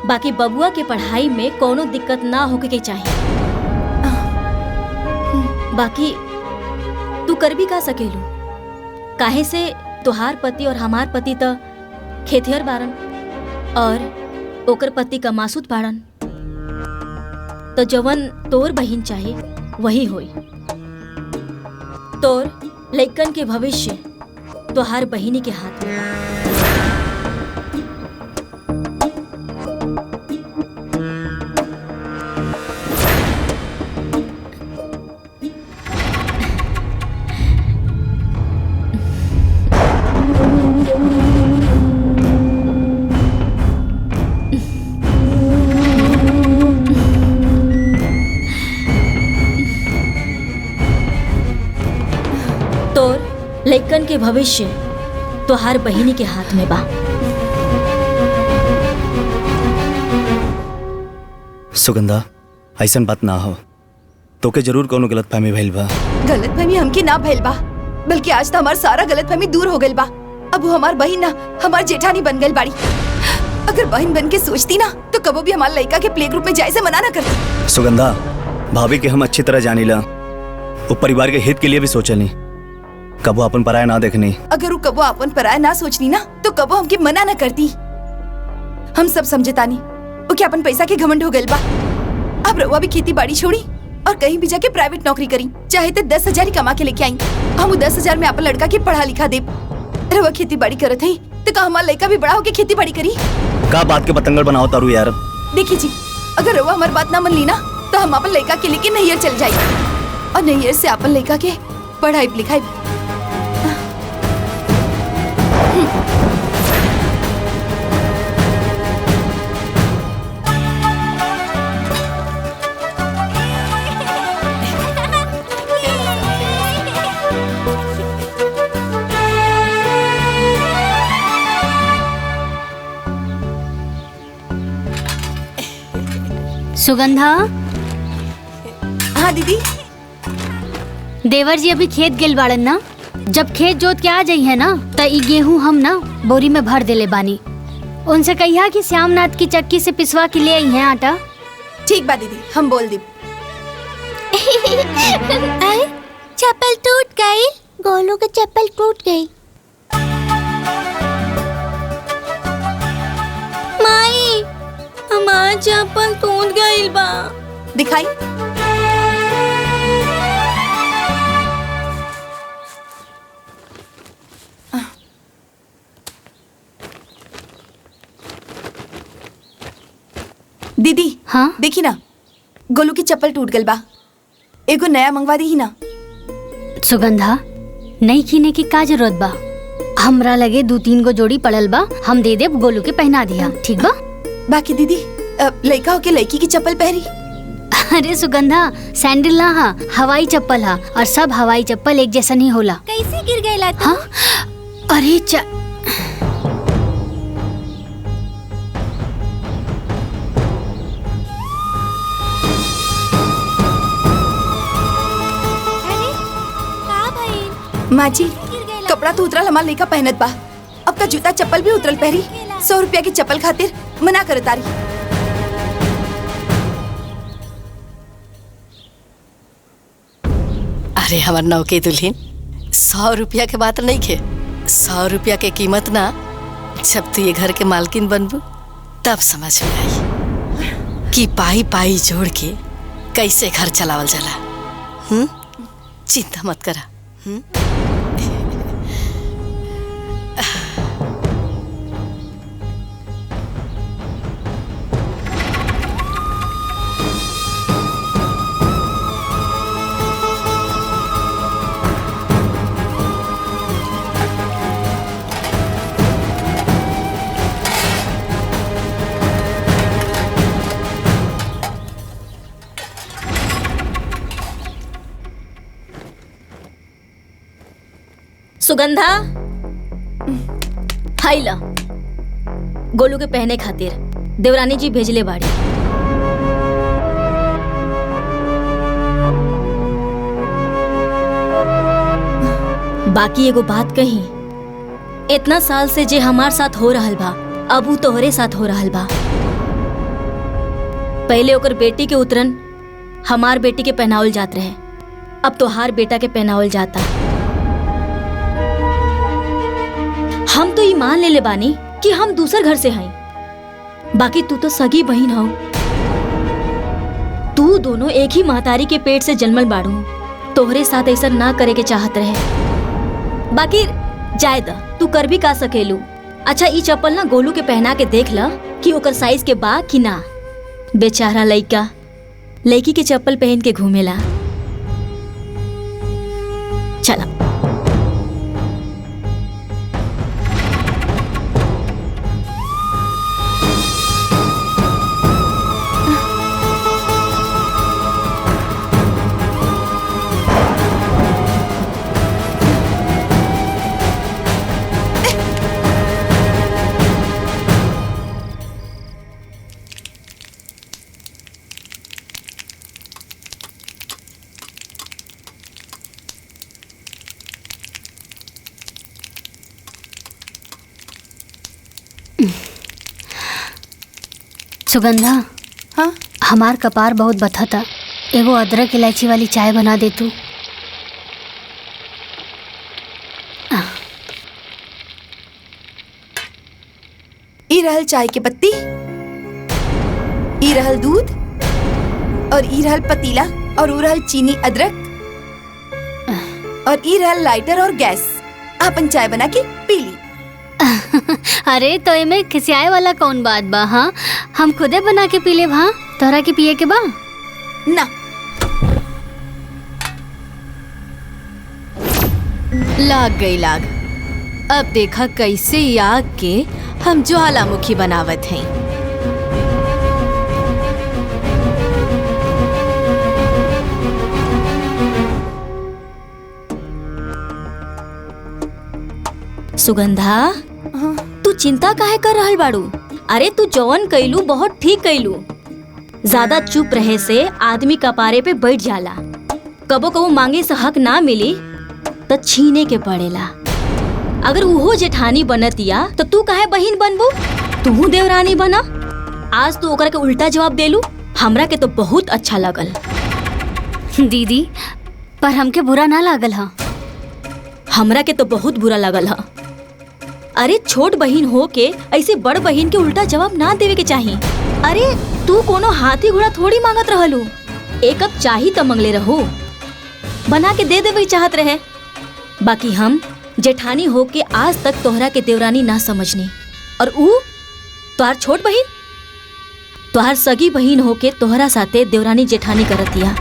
[SPEAKER 2] बाकी बबुआ के पढ़ाई में कोनो दिक्कत ना होके के चाहिए। बाकी तू कर भी का सकेलू, काहे से तुहार पति और हमार पति तो खेतिहर बारन और ओकर पति का मासूद बारन, तो जवन तोर बहिन चाहे वही होई। तोर लइकन के भविष्य तुहार बहिनी के हाथ में बा। लइकन के भविष्य तोहार बहिनी के हाथ में बा।
[SPEAKER 13] सुगंधा, ऐसन बात ना हो, तोके जरूर कोनो गलतफहमी भइल बा।
[SPEAKER 4] गलतफहमी हमके ना भइल बा, बल्कि आज तो हमार सारा गलतफहमी दूर हो गइल बा। अब वो हमार बहिन ना, हमार जेठानी बन गइल बाड़ी। अगर बहन बन के सोचती ना तो कबो भी हमार लड़का के प्ले ग्रुप में जाए से मना ना करती।
[SPEAKER 13] सुगंधा, भाभी के हम अच्छी तरह जानीला, वो परिवार के हित के लिए भी सोचनी, कबो अपन पराया ना देखनी।
[SPEAKER 4] अगर वो कबो अपन पराया ना सोचनी ना तो कबो हमके मना ना करती। हम सब समझतानी वो क्या अपन पैसा के घमंड हो गइल बा। अब रउआ भी खेती बाड़ी छोड़ी और कहीं भी जाके प्राइवेट नौकरी करी, चाहे तो 10,000 ही कमा के लेके आई। हम वो 10,000 में अपन लड़का के पढ़ा लिखा दे। रउआ खेती बाड़ी करत है तो का हमारा लड़का भी बड़ा होके खेती बाड़ी करी?
[SPEAKER 13] का बात के पतंगड़ बनाओ तारू यार।
[SPEAKER 4] देखिए जी, अगर रउआ हमारी बात ना मन ली ना तो हम अपन लड़का के लेके नैयर चल जाए और नैयर से अपन लड़का के पढ़ाई लिखाई।
[SPEAKER 1] सुगंधा।
[SPEAKER 4] हाँ दीदी।
[SPEAKER 1] देवर जी अभी खेत गेल बाड़न ना, जब खेत जोत के आ जाई है ना तो ई गेहूं हम ना बोरी में भर देले बानी। उनसे कहिया कि श्यामनाथ की चक्की से पिसवा के ले आई है आटा।
[SPEAKER 4] ठीक बा दीदी, हम बोल दी।
[SPEAKER 11] चप्पल टूट गई, गोलू के चप्पल टूट गई। माई, हमार चप्पल टूट गई बा।
[SPEAKER 4] दिखाई। दीदी,
[SPEAKER 1] हाँ
[SPEAKER 4] देखी ना, गोलू की चप्पल टूट गल बा। एगो नया मंगवा दी ही ना।
[SPEAKER 1] सुगंधा, नई कीने की का जरूरत बा? हमरा लगे 2-3 गो जोड़ी पड़ल बा, हम दे देब, गोलू के पहना दिया, ठीक बा?
[SPEAKER 4] बाकी दीदी, लड़का होके लड़की की चप्पल पहरी।
[SPEAKER 1] अरे सुगंधा, सैंडल ना हा, हवाई चप्पल हा, और सब हवाई चप्पल एक जैसा नहीं होला।
[SPEAKER 11] कैसे गिर गई तू?
[SPEAKER 1] हाँ? अरे
[SPEAKER 4] माँ जी, कपड़ा तो उतरल हमार लड़का पहनत बा, अब का जूता चप्पल भी उतरल पहरी। 100 रुपया की चप्पल खातिर मना कर तारी।
[SPEAKER 8] अरे हमार नौके दुल्हन, 100 रुपया के बात नहीं खे। 100 रुपया के कीमत ना, जब तू ये घर के मालकिन बनबू तब समझ में आई कि पाई पाई जोड़ के कैसे घर चलावल जाला। चिंता मत करा।
[SPEAKER 2] सुगंधा हाई ला गोलू के पहने खातिर देवरानी जी भेजले बाड़ी। बाकी एगो बात कही, इतना साल से जे हमार साथ हो रहल बा अब उ तोहरे साथ हो रहल बा। पहले ओकर बेटी के उतरन हमार बेटी के पहनावल जात रहे, अब तोहार बेटा के पहनावल जाता। हम तो ये मान ले बानी कि हम दूसर घर से हई, बाकी तू तो सगी बहन हो। तू दोनों एक ही महतारी के पेट से जन्मल बाड़ू, तोहरे साथ ऐसा ना करे के चाहत रहे। बाकी जाए दा, तू कर भी का सकेलू। अच्छा ई चप्पल ना गोलू के पहना के देख ला कि ओकर साइज के बा कि ना। बेचारा लइका लड़की के चप्पल पहन के घूमेला। चला
[SPEAKER 1] सुगंधा।
[SPEAKER 4] हाँ
[SPEAKER 1] हमार कपार बहुत बथता, एगो अदरक इलायची वाली चाय बना दे तू।
[SPEAKER 4] ई रहल चाय के पत्ती, ई रहल दूध, और ई रहल पतीला, और ऊ रहल चीनी अदरक, और ई रहल लाइटर और गैस। आपन चाय बना के पी ली।
[SPEAKER 1] अरे तो एमे खिसियाए वाला कौन बात बा? हाँ हम खुदे बना के पी ले। हाँ तोहरा के पिए के बा
[SPEAKER 4] ना।
[SPEAKER 3] लाग गई लाग। अब देखा कैसे ई आग के हम ज्वालामुखी बनावत हैं।
[SPEAKER 2] सुगंधा तू चिंता काहे कर रहल बाड़ू? अरे तू जौन कैलू बहुत ठीक कैलू। ज्यादा चुप रहे से आदमी कपारे पे बैठ जाला। कबो कबो मांगे से हक ना मिली तो छीने के पड़ेला। अगर उहो जेठानी बनतिया तो तू काहे बहिन बनबू? तू देवरानी बना। आज तू ओकरा के उल्टा जवाब देलू, हमरा के तो बहुत अच्छा लगल।
[SPEAKER 1] दीदी पर हमके बुरा ना लागल हा।
[SPEAKER 2] हमरा के तो बहुत बुरा लगल हा। अरे छोट बहिन हो के ऐसे बड़ बहिन के उल्टा जवाब ना देवे के चाहिए। अरे तू कोनो हाथी घोड़ा थोड़ी मांगत रहलू, एक कप चाही तो मंगले रहो, बना के दे देवे चाहत रहे। बाकी हम जेठानी हो के आज तक तोहरा के देवरानी ना समझनी, और ऊ तोहार छोट बहिन, तोहार सगी बहिन हो के तोहरा साथे देवरानी जेठानी करतिया।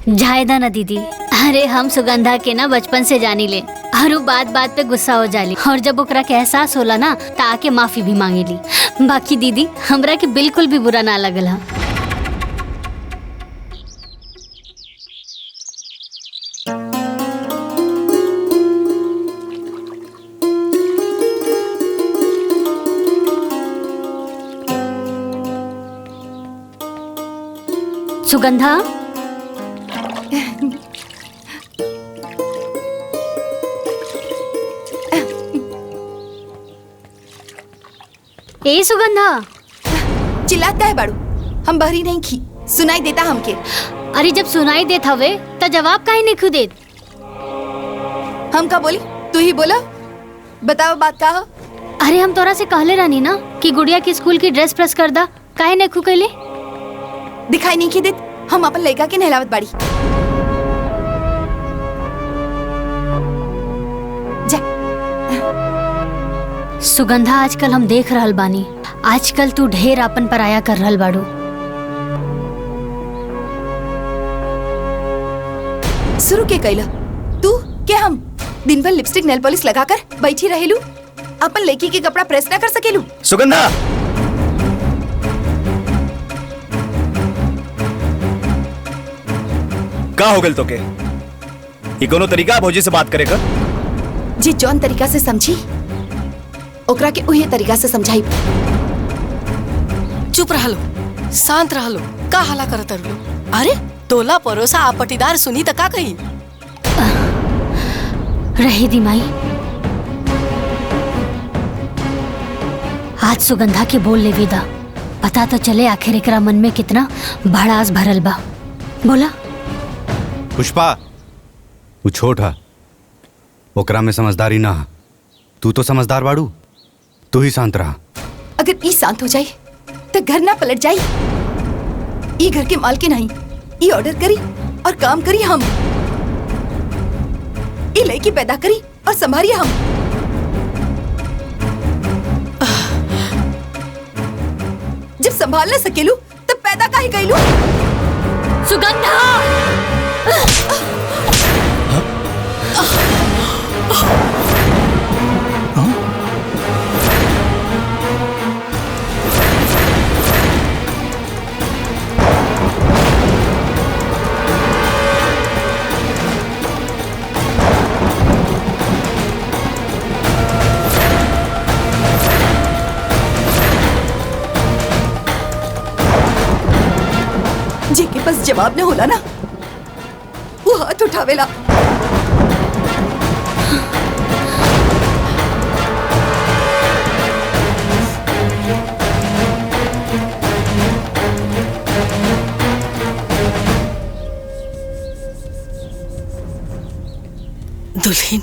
[SPEAKER 1] जायदा ना दीदी। अरे हम सुगंधा के ना बचपन से जानी ले, और वो बात बात पे गुस्सा हो जाली, और जब ओकरा के एहसास होला ना त आके माफी भी मांगेली। बाकी दीदी हमरा के बिल्कुल भी बुरा ना लगल हा। सुगंधा ए सुगंधा
[SPEAKER 4] चिल्लाता है बाड़ू, हम बहरी नहीं खी, सुनाई देता हमके।
[SPEAKER 1] अरे जब सुनाई देत हवे तो जवाब काहे नहीं खुद देत?
[SPEAKER 4] हम का बोली? तू ही बोला, बताओ बात का हो?
[SPEAKER 1] अरे हम तोरा से कहले रहनी ना कि गुड़िया की स्कूल की ड्रेस प्रेस कर दा, काहे नहीं खु कैले?
[SPEAKER 4] दिखाई नहीं की देत, हम अपन लड़का के नहलावत बाड़ी।
[SPEAKER 1] सुगंधा आजकल हम देख रहल बानी, आजकल तू ढेर अपन पराया कर रहल बाड़ू।
[SPEAKER 4] शुरू के कैला तू के हम दिन भर लिपस्टिक नेल पॉलिश लगाकर बैठी रहेलू, अपन लड़की के कपड़ा प्रेस ना कर सकेलू?
[SPEAKER 13] सुगंधा का हो गल तो के? ये कोनो तरीका भौजी से बात करेगा?
[SPEAKER 4] जे जौन तरीका से समझी ओकरा के उहे तरीका से समझाई।
[SPEAKER 8] चुप रह लो, शांत रह लो, का हला करत रहो? अरे तोला परोसा आ पटीदार सुनी त का कही?
[SPEAKER 1] रहे दी माई, आज सुगंधा के बोल ले विदा, पता तो चले आखिर एकरा मन में कितना भड़ास भरल बा। बोला
[SPEAKER 6] पुष्पा, वो छोट है, ओकरा में समझदारी ना। तू तो समझदार बाड़ू, तू ही शांत रहा।
[SPEAKER 4] अगर ई शांत हो जाए तो घर ना पलट जाए। ई घर के मालकिन नहीं, ई ऑर्डर करी और काम करी हम। ई लड़की पैदा करी और संभालिए हम। जब संभाल ना सकेलू तब पैदा काहे कइलू?
[SPEAKER 1] सुगंधा!
[SPEAKER 4] जे के पास जवाब न होला ना, वो हाथ उठावेला।
[SPEAKER 8] दुल्हन,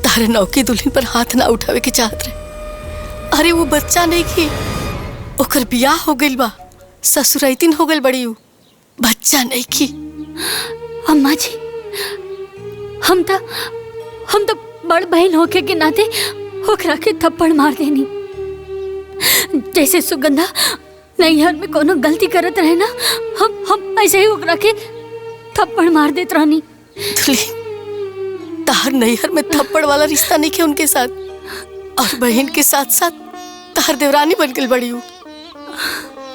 [SPEAKER 8] तारे नौकी दुल्हन पर हाथ ना उठावे के चाहत रहे। अरे वो बच्चा नहीं की, ओकर बियाह हो गइल बा, ससुराइतिन हो गइल बड़ी। बच्चा नहीं की।
[SPEAKER 1] अम्मा जी, हम तो बड़ बहन होके के नाते ओकरा के थप्पड़ मार देनी। जैसे सुगंधा नैहर में कोनो गलती करत रहे ना, हम ऐसे ही ओकरा के थप्पड़ मार देत रहनी।
[SPEAKER 8] तार नैहर में थप्पड़ वाला रिश्ता नहीं के उनके साथ, और बहन के साथ साथ तार देवरानी बन गई बड़ी।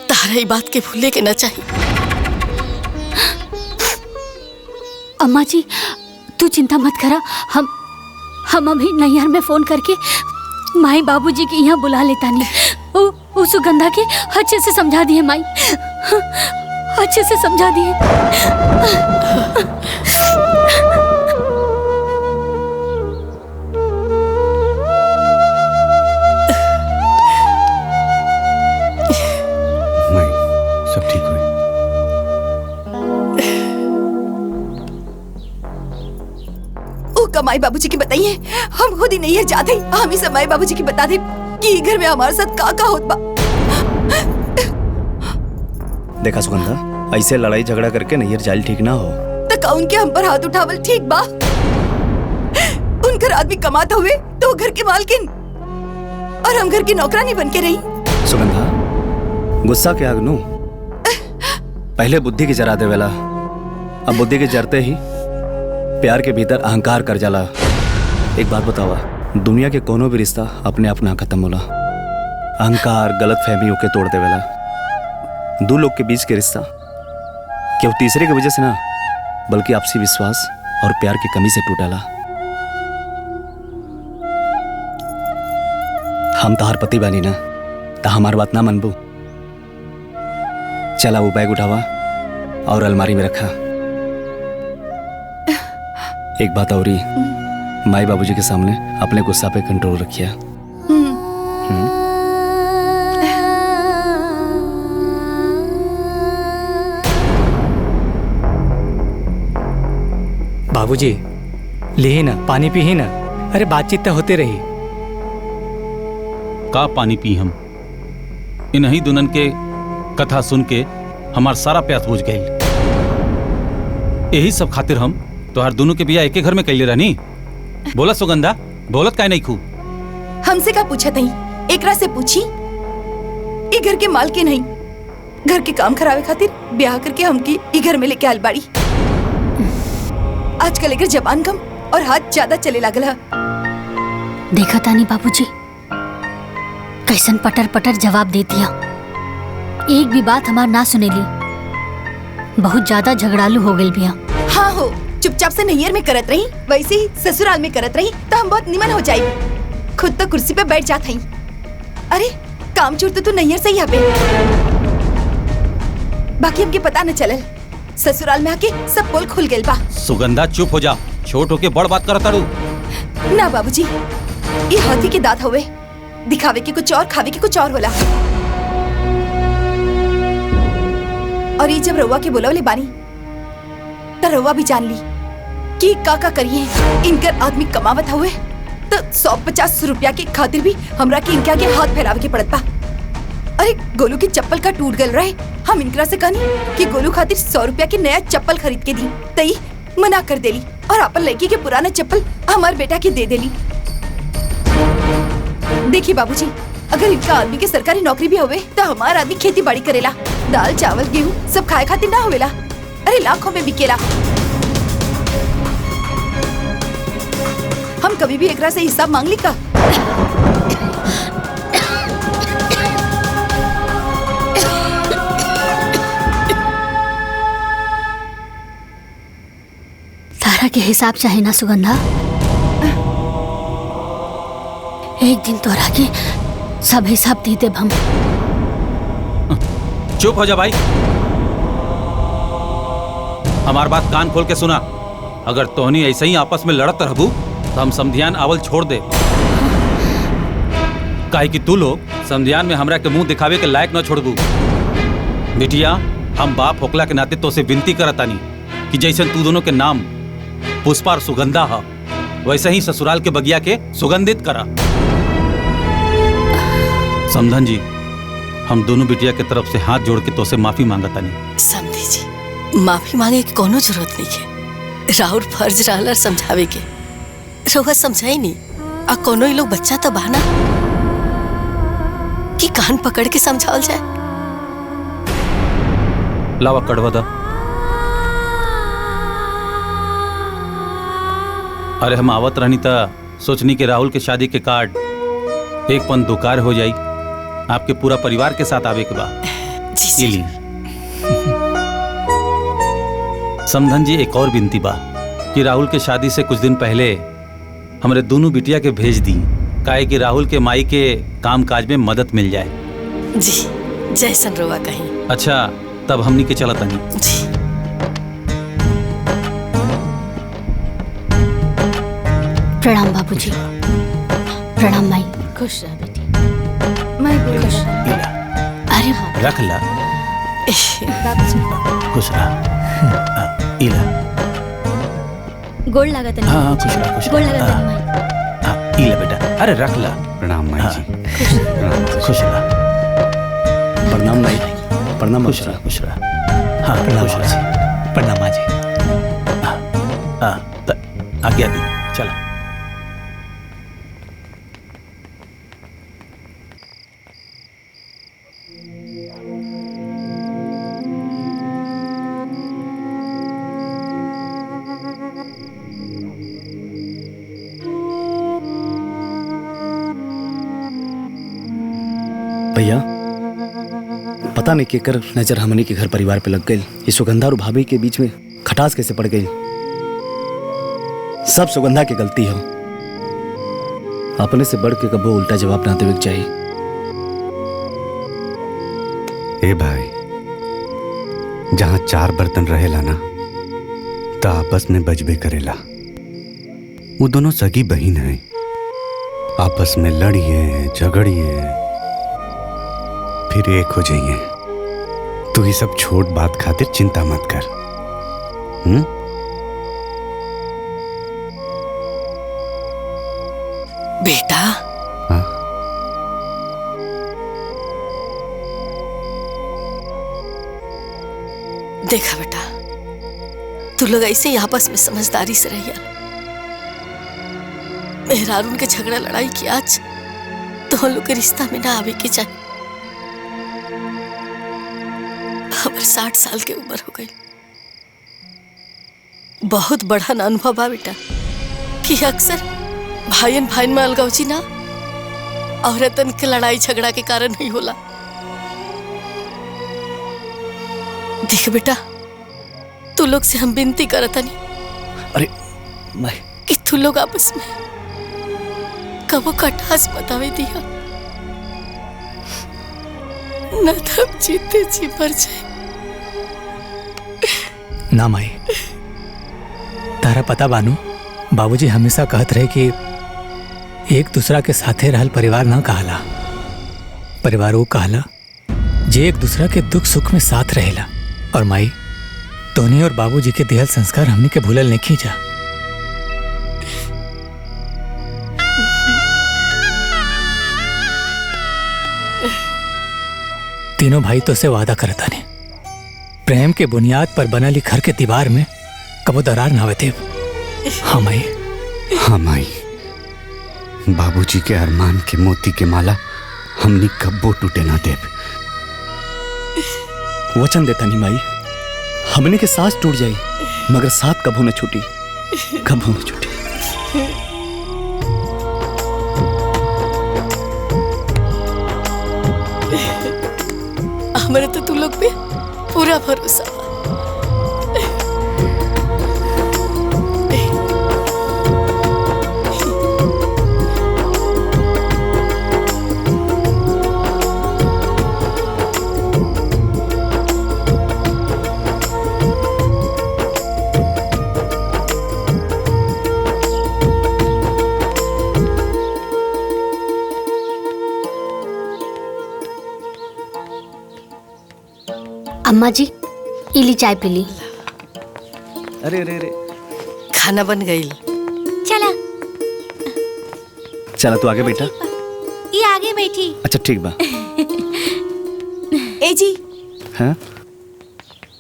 [SPEAKER 8] तारा ये बात के भूले के ना चाहिए।
[SPEAKER 1] अम्मा जी, तू चिंता मत करा, हम अभी नैहर में फोन करके माई बाबूजी के यहाँ बुला लेता नहीं। वो सुगंधा के अच्छे से समझा दिए माई, अच्छे से समझा दिए।
[SPEAKER 6] सब ठीक हुई।
[SPEAKER 4] ओ कमाई बाबूजी की बताइए, हम खुद ही नहीं है चाहते। हम ही सब माई बाबूजी की बता दे कि घर में हमारे साथ का होत बा।
[SPEAKER 13] देखा सुगंधा, ऐसे लड़ाई झगड़ा करके नैहर जाइल ठीक ना हो।
[SPEAKER 4] तो का उनके हम पर हाथ उठावल ठीक बा? उनकर आदमी कमाता हुए तो घर के मालकिन, और हम घर की नौकरानी बन के रही।
[SPEAKER 13] सुगंधा, गुस्सा के आग नु पहले बुद्धि के जरा देवेला, अब बुद्धि के जरते ही प्यार के भीतर अहंकार कर जाला। एक बात बतावा, दुनिया के कोनो भी रिश्ता अपने आप ना खत्म होला। अहंकार गलत फहमियों के तोड़ देवेला। दो लोग के बीच के रिश्ता केवल तीसरे की वजह से ना, बल्कि आपसी विश्वास और प्यार की कमी से टूटेला। हम तहार पति बानी ना, ता हमार बात ना मनबू। चला वो बैग उठावा और अलमारी में रखा। एक बात और ही, माई बाबूजी के सामने अपने गुस्सा पे कंट्रोल रखिया।
[SPEAKER 9] बाबूजी, ली ना पानी पी ही ना। अरे बातचीत तो होते रही।
[SPEAKER 7] का पानी पी हम? इन्हीं दुल्हन के कथा सुन के हमार सारा प्यास बुझ गई। यही सब खातिर हम तोहार दोनों के बिया एके घर में कैले रहनी। बोला सुगंधा, बोलत काहे नहीं खूब?
[SPEAKER 4] हमसे का पूछा नहीं, एकरा से पूछी। ई घर के मालकिन नहीं, घर के काम करावे खातिर ब्याह करके हमकी ई घर में लेके आल बाड़ी। आजकल एकर जबान कम और हाथ ज्यादा चले लागल है।
[SPEAKER 1] देखा तानी बाबूजी, कैसन पटर पटर जवाब दे दिया। एक भी बात हमार ना सुनेली। बहुत ज्यादा झगड़ालू हो गई बिया।
[SPEAKER 4] हाँ हो, चुपचाप से नैयर में करत रही, वैसे ही ससुराल में करत रही तो हम बहुत निमन हो जाए। खुद तो कुर्सी पे बैठ जात हई। अरे काम चोर तो तू नैयर से ही यहाँ पे। बाकी हमके पता न चलल, ससुराल में आके सब पोल खुल गइल बा।
[SPEAKER 7] सुगंधा चुप हो जा, छोट होके बड़ बात करत तारू।
[SPEAKER 4] ना बाबूजी, ये हाथी के दांत हुए, दिखावे के कुछ और खावे के कुछ और होला। और ये जब रउआ के बोलवले बानी तो रउआ भी जान ली कि का करिए। इनकर आदमी कमावत हुए तो 150 रुपया के खातिर भी हमरा के इनके आगे हाथ फैलावे के पड़त बा। अरे गोलू की चप्पल का टूट गल रहे, हम इनकरा से कहनी कि गोलू खातिर 100 रुपया के नया चप्पल खरीद के दी, तई मना कर देली और अपन लड़की के पुराना चप्पल हमार बेटा के दे देली। देखिए बाबूजी, अगर इनका आदमी के सरकारी नौकरी भी होवे तो हमार आदमी खेती बाड़ी करेला, दाल चावल गेहूं सब खाए खातिर ना होवेला। अरे लाखों में बिकेला। हम कभी भी एकरा से हिसाब मांग ली का?
[SPEAKER 1] तारा के हिसाब चाहे ना सुगंधा, एक दिन तोरा के सब हिसाब दे देब हम।
[SPEAKER 7] चुप हो जा भाई, हमार बात कान खोल के सुना। अगर तोहनी ऐसे ही आपस में लड़त रहबू तो हम समधियान आवल छोड़ दे। काहे कि तू लोग समधियान में हमरा के मुंह दिखावे के लायक न छोड़बू। बिटिया, हम बाप होकला के नाते तो से विनती करतानी कि जैसे तू दोनों के नाम पुष्पा और सुगंधा है, वैसे ही ससुराल के बगिया के सुगंधित करा। समधन जी, हम दोनों बिटिया के तरफ से हाथ जोड़ के तो से माफी मांगतानी।
[SPEAKER 8] समधी जी, माफी मांगे की कोनो जरूरत नहीं है। राउर फर्ज रहला समझावे के, रउआ समझाई नहीं। आ कोनो ही लोग बच्चा तो बहाना कि कान पकड़ के समझावल जाए।
[SPEAKER 7] लावा कड़वा दा। अरे हम आवत रहनी था, सोचनी के राहुल के शादी के कार्ड एक पन दुकार हो जाई, आपके पूरा परिवार के साथ आवे के बाद। समधन जी, एक और विनती बा कि राहुल के शादी से कुछ दिन पहले हमरे दोनों बिटिया के भेज दी, काहे कि राहुल के माई के काम काज में मदद मिल जाए।
[SPEAKER 8] जी, जैसन रउआ कहीं।
[SPEAKER 7] अच्छा, तब हमनी के चलत नहीं।
[SPEAKER 8] जी।
[SPEAKER 1] प्रणाम बाबूजी। प्रणाम माई।
[SPEAKER 3] खुश रह बेटी।
[SPEAKER 4] मैं खुश रह।
[SPEAKER 1] अरे हाँ,
[SPEAKER 7] रख ला। खुश रहा। इला।
[SPEAKER 2] गोड़ लागत नहीं।
[SPEAKER 7] हाँ, खुश रहा, खुश रहा।
[SPEAKER 2] गोड़ लागत नहीं माई।
[SPEAKER 7] इला बेटा, अरे रख ला।
[SPEAKER 6] प्रणाम माई जी।
[SPEAKER 7] खुश रहा।
[SPEAKER 13] प्रणाम माई। प्रणाम।
[SPEAKER 7] खुश रहा, खुश रहा। हाँ, खुश रहा।
[SPEAKER 9] प्रणाम माँ जी।
[SPEAKER 7] आज्ञा दी, चला।
[SPEAKER 13] भैया, पता नहीं केकर नजर हमनी के घर परिवार पे लग गई। ये सुगंधा और भाभी के बीच में खटास कैसे पड़ गई। सब सुगंधा की गलती हो। अपने से बढ़ के कबो उल्टा जवाब ना देवे के चाहिए।
[SPEAKER 6] ए भाई, जहां 4 बर्तन रहेला ना तो आपस में बजबे करेला। वो दोनों सगी बहन हैं, आपस में लड़िए झगड़िए फिर एक हो जाइए। तू ये सब छोट बात खातिर चिंता मत कर।
[SPEAKER 8] बेटा।
[SPEAKER 6] हाँ?
[SPEAKER 8] देखा बेटा, तू लोग ऐसे ही आपस में समझदारी से रहिया। मेहरारून के झगड़ा लड़ाई की आज तो हम लोग के रिश्ता में ना आवे के चाहिए। हमारे 60 साल के उम्र हो गई। बहुत बड़ा ना अनुभव बा बेटा कि अक्सर भाईन भाईन में अलगावजी ना औरतन के लड़ाई झगड़ा के कारण नहीं होला। देख बेटा, तू लोग से हम विनती करतनी,
[SPEAKER 13] अरे मैं
[SPEAKER 8] कि तू लोग आपस में कबो कटास बतावे दिया न तब जीते जी मर जाए।
[SPEAKER 9] ना माई, तारा पता बानू, बाबूजी हमेशा कहत रहे कि एक दूसरा के साथे रहल परिवार ना कहला, परिवार वो कहला जे एक दूसरा के दुख सुख में साथ रहेला। और माई, तोनी और बाबूजी के दिहल संस्कार हमने के भूलल नहीं जा। तीनों भाई तो से वादा करता ने प्रेम के बुनियाद पर बनली घर के दीवार में कबो दरार ना आवे। हाँ माई।
[SPEAKER 6] हाँ माई, बाबूजी के अरमान के मोती के माला हमनी कब्बो टूटे ना देव।
[SPEAKER 13] वचन देता नहीं माई, हमने के सांस टूट जाई मगर साथ कभू न छूटी, कभू न छूटी।
[SPEAKER 8] हमारे तो तू लोग पे पूरा भरोसा।
[SPEAKER 1] अम्मा जी, इली चाय पी ली।
[SPEAKER 13] अरे अरे अरे,
[SPEAKER 8] खाना बन गई।
[SPEAKER 2] चला
[SPEAKER 13] चला तू आगे बैठा।
[SPEAKER 2] ये आगे बैठी।
[SPEAKER 13] अच्छा ठीक बा।
[SPEAKER 4] ए जी,
[SPEAKER 13] हाँ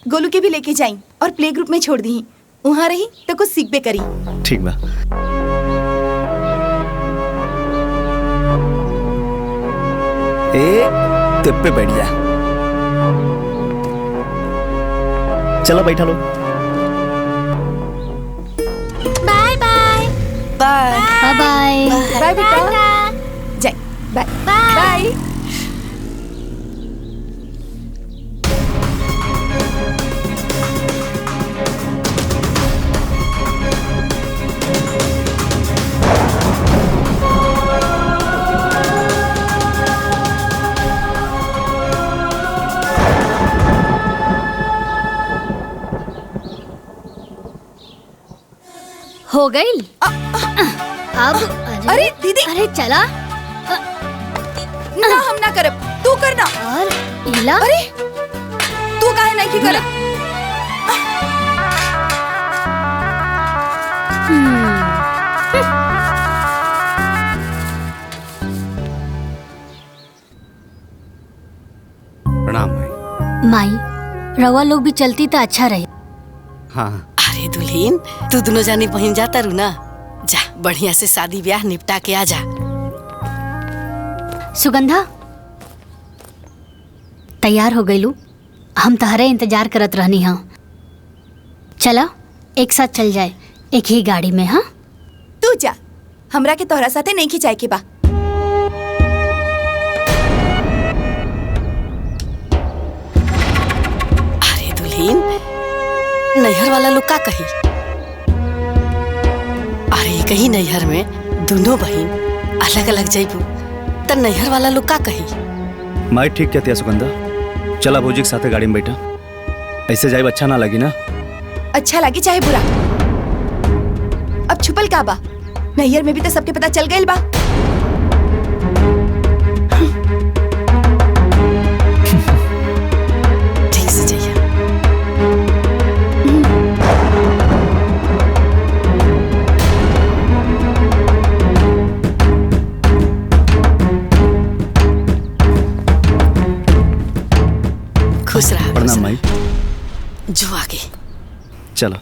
[SPEAKER 4] गोलू के भी लेके जाई और प्ले ग्रुप में छोड़ दी। वहाँ रही तो कुछ सीखबे करी।
[SPEAKER 13] ठीक बा। ए तो पे बैठ जा। चलो बैठा लो।
[SPEAKER 2] Bye bye
[SPEAKER 4] bye
[SPEAKER 1] bye bye
[SPEAKER 4] bye बेटा। जाए बाय बाय।
[SPEAKER 1] हो गई अब।
[SPEAKER 4] अरे दीदी,
[SPEAKER 1] अरे चला
[SPEAKER 4] ना हम ना करब, तू करना।
[SPEAKER 1] और इला,
[SPEAKER 4] अरे तू काहे नहीं की करब?
[SPEAKER 6] प्रणाम भाई।
[SPEAKER 1] माई, रवा लोग भी चलती तो अच्छा रहे।
[SPEAKER 6] हाँ
[SPEAKER 8] अरे दुल्हीन, तू दोनों जानी बहन जाता रू ना, जा बढ़िया से शादी ब्याह निपटा के आ जा।
[SPEAKER 1] सुगंधा, तैयार हो गईलू? हम तहरे इंतजार करत रहनी। हाँ चला एक साथ चल जाए, एक ही गाड़ी में। हाँ
[SPEAKER 4] तू जा, हमरा के तोहरा साथे नहीं खिंचाए के बा।
[SPEAKER 8] अरे दुल्हीन, नैहर वाला लोग का कही? अरे कहीं नैहर में दोनों बहन अलग अलग जाइबू त नैहर वाला लोग का कही?
[SPEAKER 13] माई ठीक कहती है सुगंधा, चला भौजी के साथ गाड़ी में बैठा। ऐसे जाए अच्छा ना लगी ना।
[SPEAKER 4] अच्छा लगी चाहे बुरा, अब छुपल का बा? नैहर में भी तो सबके पता चल गइल बा।
[SPEAKER 8] ठीक से जाइए। खुश रहा।
[SPEAKER 13] प्रणाम माई।
[SPEAKER 8] जो आगे
[SPEAKER 13] चलो।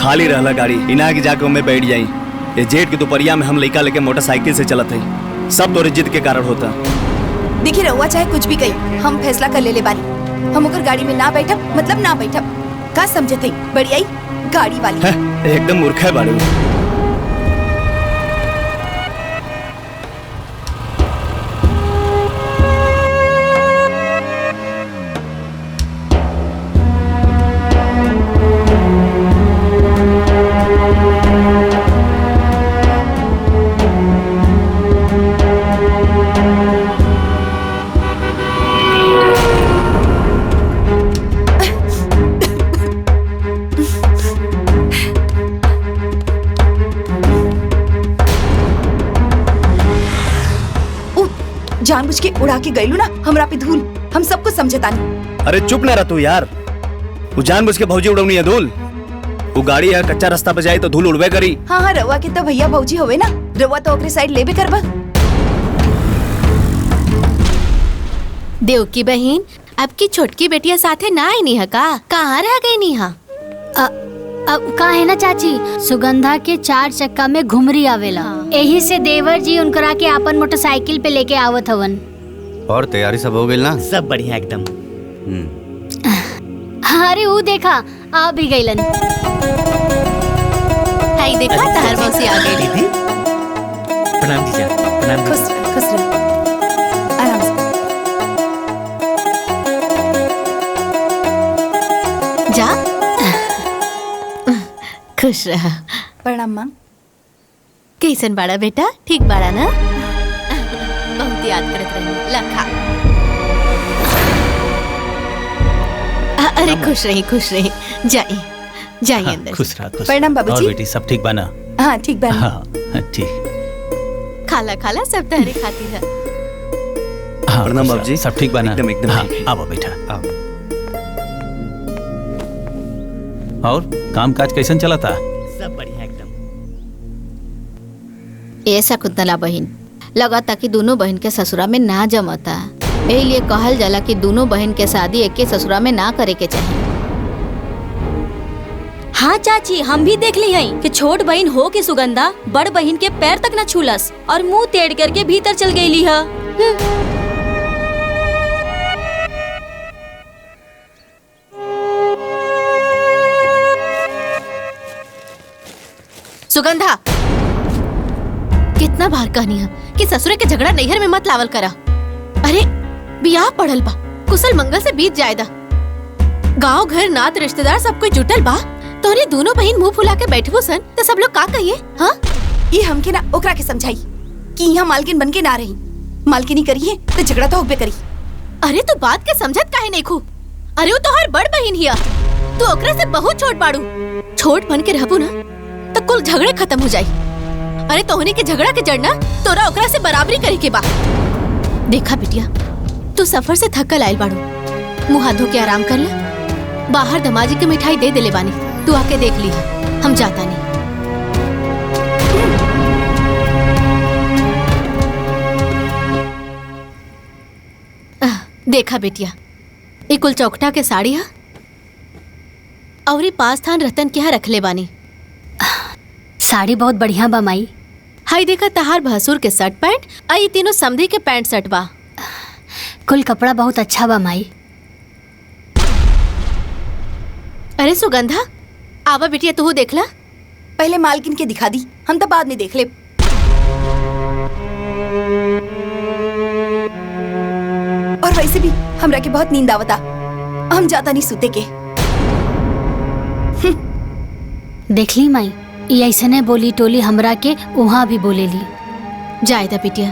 [SPEAKER 13] खाली रहला गाड़ी इना के जाके मैं बैठ जाई। ये जेठ के दोपहरिया में हम लड़का लेके मोटरसाइकिल से चलत है, सब तोरे जिद के कारण होता।
[SPEAKER 4] देखिए रहुआ चाहे कुछ भी कही, हम फैसला कर ले बानी। हम ओकर गाड़ी में ना बैठब मतलब ना बैठब। का समझते बड़ी आई गाड़ी वाली
[SPEAKER 13] एकदम मूर्ख है बाड़ू।
[SPEAKER 4] जानबूझ के उड़ा के गईलू ना हमरा पे धूल। हम सब कुछ समझता नहीं।
[SPEAKER 13] अरे चुप ना रह तू यार। वो जानबूझ के भौजी उड़वनी है धूल। वो गाड़ी है कच्चा रास्ता पे जाए तो धूल उड़वे करी।
[SPEAKER 4] हाँ हाँ रवा के तो भैया भौजी होवे ना, रवा तो ओकरे साइड लेबे करबा।
[SPEAKER 3] देव की बहन आपकी छोटकी बेटिया साथे ना आई नहीं है का? कहाँ रह गई नहीं है?
[SPEAKER 1] अब का है ना चाची, सुगंधा के 4 चक्का में घुमरी आवेला। यही से देवर जी उनकरा के आपन मोटरसाइकिल पे लेके आवत हवन।
[SPEAKER 6] और तैयारी सब हो गई ना?
[SPEAKER 5] सब बढ़िया एकदम।
[SPEAKER 1] अरे वो देखा आ भी गईलन।
[SPEAKER 3] हाय देखा तार मौसी आ गई।
[SPEAKER 5] दीदी प्रणाम जीजा। प्रणाम।
[SPEAKER 4] खुश रह आराम से
[SPEAKER 3] जा। खुश रहा।
[SPEAKER 4] प्रणाम माँ।
[SPEAKER 3] कैसन बाड़ा बेटा? ठीक बाड़ा ना? बहुत याद करत रही लखा। अरे खुश रही जाइए अंदर।
[SPEAKER 7] खुश रहा खुश।
[SPEAKER 4] प्रणाम बाबूजी।
[SPEAKER 7] और बेटी सब ठीक बना?
[SPEAKER 4] हाँ ठीक बना।
[SPEAKER 7] हाँ ठीक।
[SPEAKER 3] खाला सब तहरी खाती है।
[SPEAKER 7] हाँ
[SPEAKER 13] प्रणाम बाबूजी।
[SPEAKER 7] सब ठीक बना?
[SPEAKER 13] एकदम
[SPEAKER 7] हाँ
[SPEAKER 13] ठीक।
[SPEAKER 7] आओ बेटा आओ। और काम काज कैसन चला था?
[SPEAKER 5] सब बढ़िया एकदम।
[SPEAKER 11] ऐसा कुंतला बहन लगा था कि दोनों बहन के ससुरा में ना जमता। यही लिए कहल जाला कि दोनों बहन के शादी एक के ससुरा में ना करे के चाहिए।
[SPEAKER 2] हाँ चाची, हम भी देख ली हैं कि छोट बहन हो के सुगंधा बड़ बहन के पैर तक न छूलस और मुंह टेढ़ करके भीतर चल गई है।
[SPEAKER 3] सुगंधा कितना बार कहनी है कि ससुरे के झगड़ा नैहर में मत लावल करा। अरे बियाह पढ़ल बा, कुशल मंगल से बीत जायदा। गांव घर नात रिश्तेदार सब कोई जुटल बा, तोरे दोनों बहन मुंह फुला के बैठबो सन तो सब लोग का कहिए? हाँ
[SPEAKER 4] ये हमके ना ओकरा के समझाई कि यहाँ मालकिन बन के ना रही। मालकिनी करिए तो झगड़ा तो होबे करी।
[SPEAKER 3] अरे तू बात के समझत काहे नहीं खू? अरे वो तोहर बड़ बहन हिया, तू ओकरा से बहुत छोट बाड़ू। छोट बन के रहबू ना तो कुल झगड़े खत्म हो जाई। अरे तोहनी के झगड़ा के जड़ना तोरा ओकरा से बराबरी करे के बा। देखा बिटिया, तू सफर से थकल आयल बाड़ू, मुँह हाथ धो के आराम कर ले। बाहर दमाजी के मिठाई दे देले बानी, तू आके देख ली। हम जाता नहीं। देखा बेटिया, ये कुल चौकटा के साड़ी है और ये 5 थान रतन क्या रख ले बानी।
[SPEAKER 1] साड़ी बहुत बढ़िया बा माई।
[SPEAKER 3] हाय देखा तहार भसुर के शर्ट पैंट आ ये तीनों समधी के पैंट शर्ट बा।
[SPEAKER 1] कुल कपड़ा बहुत अच्छा बा माई।
[SPEAKER 3] अरे सुगंधा आवा बिटिया, तू देखला।
[SPEAKER 4] पहले मालकिन के दिखा दी, हम तो बाद में देख ले। और वैसे भी हमरा के बहुत नींद आवता, हम जाता नहीं सूते के।
[SPEAKER 1] देख ली माई, ये ऐसने बोली टोली हमरा के वहाँ भी बोलेली।
[SPEAKER 3] जायदा बिटिया,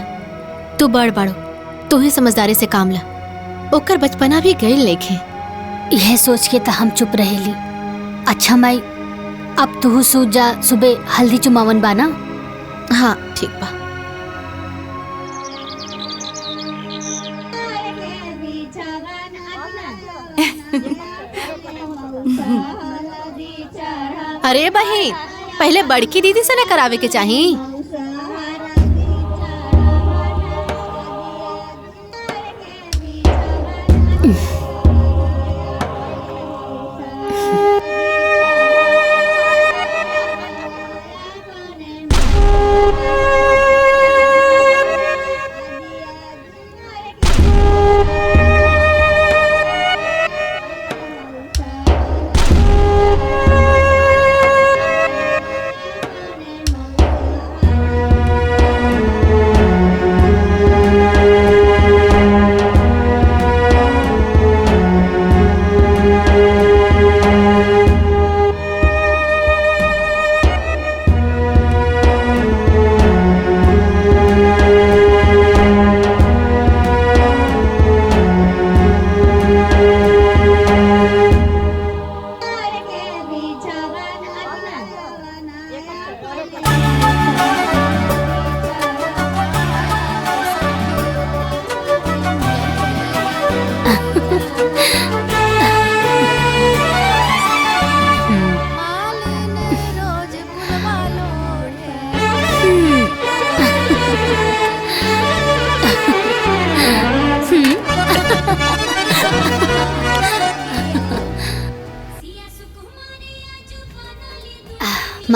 [SPEAKER 3] तू बड़ बाड़ो, तू ही समझदारी से काम ला। ओकर बचपना भी गई लेखे।
[SPEAKER 1] यह सोच के तो हम चुप रहेली। अच्छा माई, अब तू सूझ जा, सुबह हल्दी चुमावन बा ना?
[SPEAKER 3] हाँ ठीक बा। अरे बहन, पहले बड़की दीदी से न करावे के चाहिए।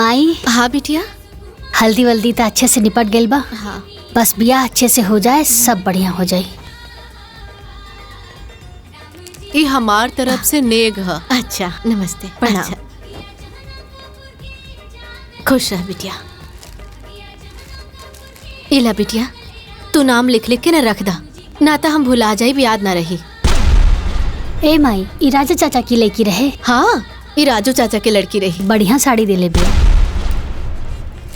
[SPEAKER 1] माई।
[SPEAKER 3] हाँ बिटिया।
[SPEAKER 1] हल्दी वल्दी तो अच्छे से निपट गइल बा।
[SPEAKER 3] हाँ।
[SPEAKER 1] बस ब्याह अच्छे से हो जाए, सब बढ़िया हो जाए।
[SPEAKER 3] ये हमार तरफ से नेग है।
[SPEAKER 11] अच्छा
[SPEAKER 3] नमस्ते।
[SPEAKER 11] प्रणाम।
[SPEAKER 3] अच्छा। खुश रह बिटिया। इला बिटिया, तू नाम लिख लिख के न रख दा, ना तो हम भुला जाए, याद ना रही।
[SPEAKER 1] ए माई, ई राजा चाचा की लड़की रहे।
[SPEAKER 3] हाँ, ये राजू चाचा के लड़की रही।
[SPEAKER 1] बढ़िया साड़ी दे ले बिया।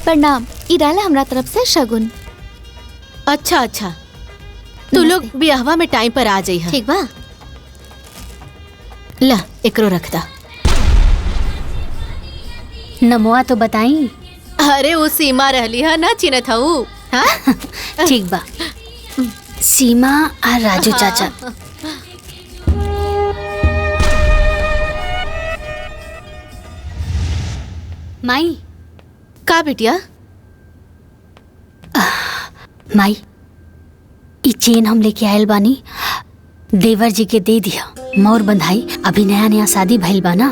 [SPEAKER 11] प्रणाम। इराला हमरा तरफ से शगुन।
[SPEAKER 3] अच्छा अच्छा, तू लोग ब्याहवा में टाइम पर आ जाइए।
[SPEAKER 11] ठीक बा।
[SPEAKER 3] ला एकरो रख दा।
[SPEAKER 1] नमोआ तो बताई।
[SPEAKER 3] अरे वो सीमा रहली है ना, चिन्हत हूँ। हाँ
[SPEAKER 1] ठीक बा। सीमा और राजू चाचा। माई।
[SPEAKER 3] का बिटिया?
[SPEAKER 1] माई, ई चेन हम लेके आयल बानी, देवर जी के दे दिया। मोर बंधाई, अभी नया नया शादी भइल बा ना,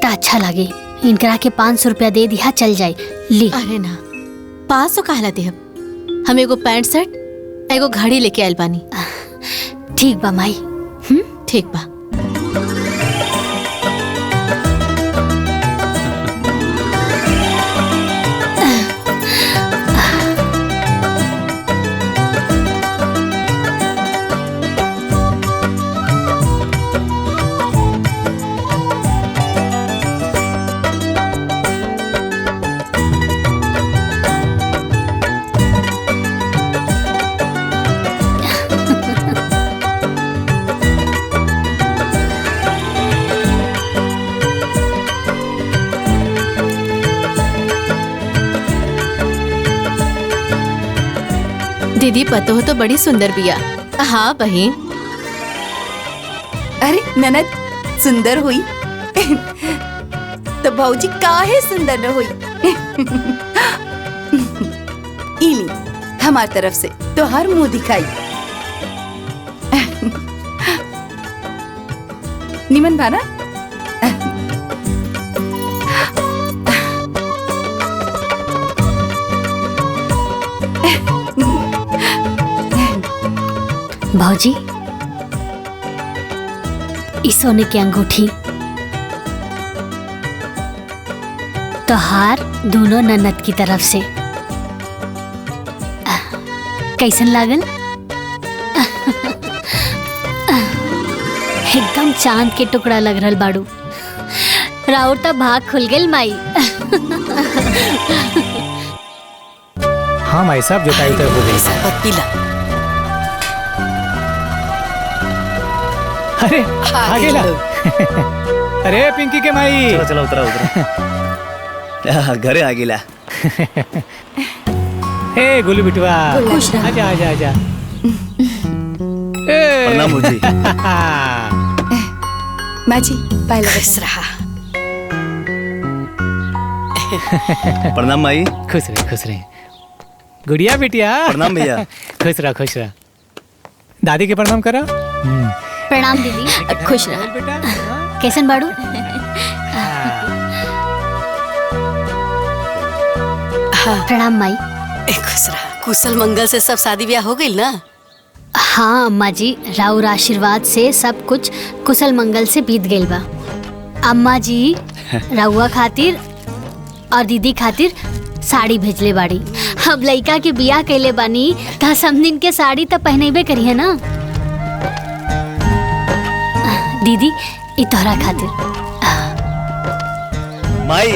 [SPEAKER 1] त अच्छा लागे। इनकरा के 500 रुपया दे दिया, चल जाए। ली।
[SPEAKER 3] अरे ना, 500 कहला दे। हम एगो पैंट शर्ट एगो घड़ी लेके आयल बानी।
[SPEAKER 1] ठीक बा माई।
[SPEAKER 3] ठीक बा। दीदी पतो हो तो बड़ी सुंदर बिया। हाँ बहन।
[SPEAKER 4] अरे ननद सुंदर हुई तो भौजी काहे सुंदर न हुई। इली हमार तरफ से तो हर मुंह दिखाई। निमन भाना।
[SPEAKER 1] भौजी, इस सोने की अंगूठी तोहार दोनों ननद की तरफ से। कैसन लागल? एकदम चांद के टुकड़ा लग रहल बाड़ू। राउर त भाग खुल गेल माई।
[SPEAKER 9] हाँ माई साहब, जोताई तो हो गई।
[SPEAKER 8] शरबत पीला।
[SPEAKER 9] अरे आगे ला। अरे पिंकी के माई।
[SPEAKER 13] चलो चलो उतरा उतरा। घरे आ गिला।
[SPEAKER 9] ए गुल्लू बिटवा, आजा आजा आजा।
[SPEAKER 13] प्रणाम जी।
[SPEAKER 4] माँ जी पहले
[SPEAKER 8] खुश रहा।
[SPEAKER 13] प्रणाम माई।
[SPEAKER 9] खुश रहे खुश रहे। गुड़िया बिटिया।
[SPEAKER 13] प्रणाम भैया।
[SPEAKER 9] खुश रहा खुश रहा। दादी के प्रणाम करा।
[SPEAKER 1] प्रणाम दीदी। खुश रह। कैसन बाड़ू? प्रणाम माई।
[SPEAKER 8] खुश रहा। कुशल मंगल से सब शादी ब्याह हो गई ना?
[SPEAKER 1] हाँ अम्मा जी, राउर आशीर्वाद से सब कुछ कुशल मंगल से बीत गइल बा। अम्मा जी रउआ खातिर और दीदी खातिर साड़ी भेजले बाड़ी। अब लइका के बियाह कैले बानी त समदिन के साड़ी त पहनेबे करिए ना। दीदी ई तोहरा खातिर।
[SPEAKER 13] माई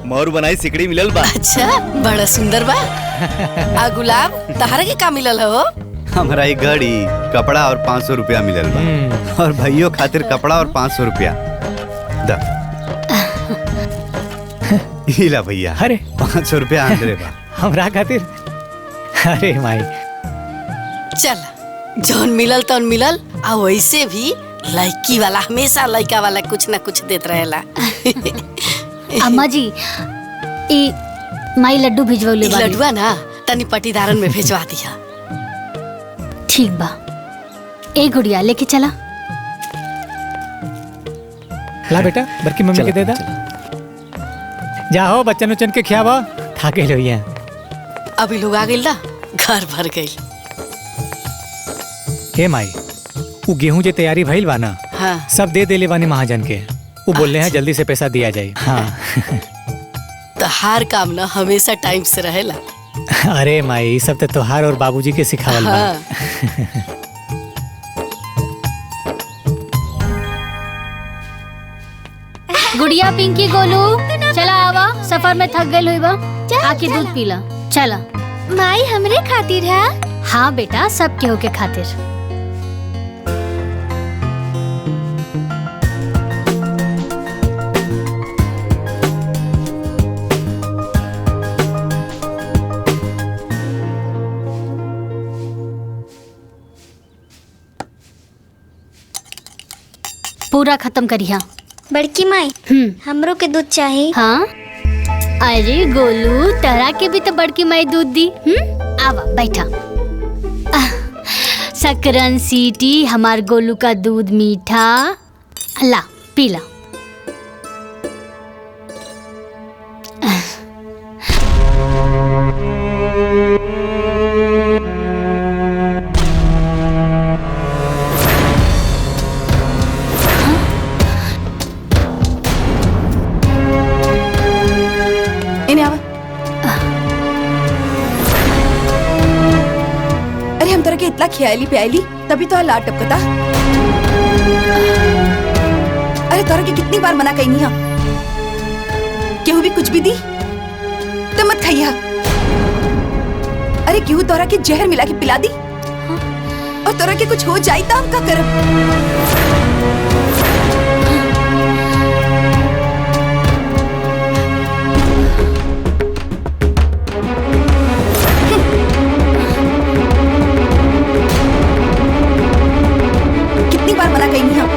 [SPEAKER 13] मोर बनाई सिकड़ी मिलल बा।
[SPEAKER 8] अच्छा बड़ा सुंदर बा। आ गुलाब तहरा के का मिलल हो?
[SPEAKER 6] हमारा एक घड़ी कपड़ा और 500 रुपया मिलल बा। और भाइयों खातिर कपड़ा और 500 रुपया। दा इला भैया।
[SPEAKER 9] अरे
[SPEAKER 6] 500 रुपया आंदरे बा।
[SPEAKER 9] हमरा खातिर। अरे माई
[SPEAKER 8] चल जौन मिलल तौन मिलल। आ वैसे भी लड़की वाला हमेशा लड़का वाला कुछ ना कुछ देत रहेला।
[SPEAKER 1] अम्मा जी ई माई लड्डू भिजवले बाड़ी।
[SPEAKER 8] लड्डुआ ना तनी पटीदारन में भेजवा दिया।
[SPEAKER 1] ठीक बा। ए गुड़िया लेके चला।
[SPEAKER 9] ला बेटा, बड़की मम्मी के दे दा। जाओ बच्चन उच्चन के खियावा, थाके लोइया।
[SPEAKER 8] अभी लोग आ गइल ना, घर भर गई।
[SPEAKER 9] हे माई, वो गेहूं जे तैयारी भइल बा ना,
[SPEAKER 8] हाँ।
[SPEAKER 9] सब दे देले बानी महाजन के। वो बोल रहे हैं जल्दी से पैसा दिया जाए। हाँ।
[SPEAKER 8] तो हर काम ना हमेशा टाइम से रहेला।
[SPEAKER 9] अरे माई, सब तो तोहार और बाबूजी के सिखावल बा।
[SPEAKER 8] हाँ।
[SPEAKER 1] गुड़िया, पिंकी, गोलू, चला आवा, सफर में थक गए हुई बा, आके दूध पीला। चला।
[SPEAKER 14] माई हमरे खातिर है?
[SPEAKER 1] हाँ बेटा, सब केहू के खातिर। पूरा खत्म करिया।
[SPEAKER 14] बड़की माई, हमरो के दूध चाहिए।
[SPEAKER 1] हाँ, अरे गोलू, तहरा के भी तो बड़की माई दूध दी। आवा बैठा। सकरन सीटी, हमार गोलू का दूध मीठा। ला पीला।
[SPEAKER 4] अरे हम तरह के इतना खियाली प्याली तभी तो लाट टपकता। अरे तरह के कितनी बार मना कही है, केहू भी कुछ भी दी तो मत खाइया। अरे केहू तोरा के जहर मिला के पिला दी और तोरा के कुछ हो जाए तो हम का करब? कितनी बार मना कही है।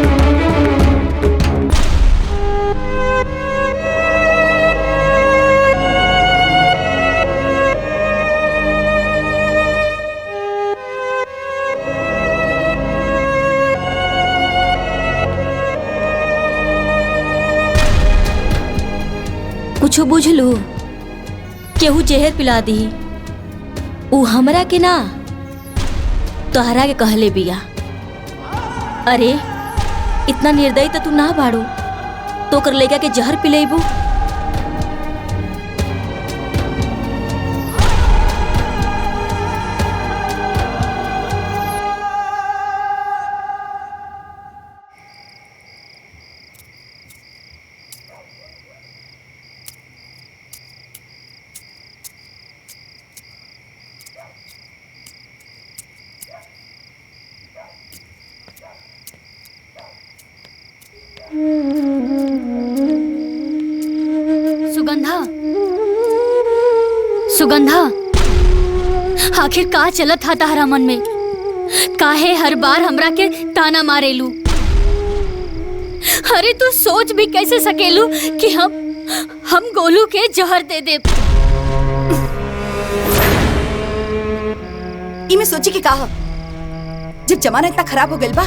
[SPEAKER 2] कुछ बुझलू, केहू जहर पिला दी, ऊ हमरा के ना तोहरा के कहले बिया। अरे इतना निर्दयी तो तू ना बाड़ू, तो कर लेगा के जहर पिलेबू।
[SPEAKER 1] सुगंधा, सुगंधा, आखिर का चलत था तारा मन में? काहे हर बार हमरा के ताना मारेलू? अरे तू सोच भी कैसे सकेलू कि हम गोलू के जहर दे दे?
[SPEAKER 4] इमे सोची के कहा, जब जमाना इतना खराब हो गइल बा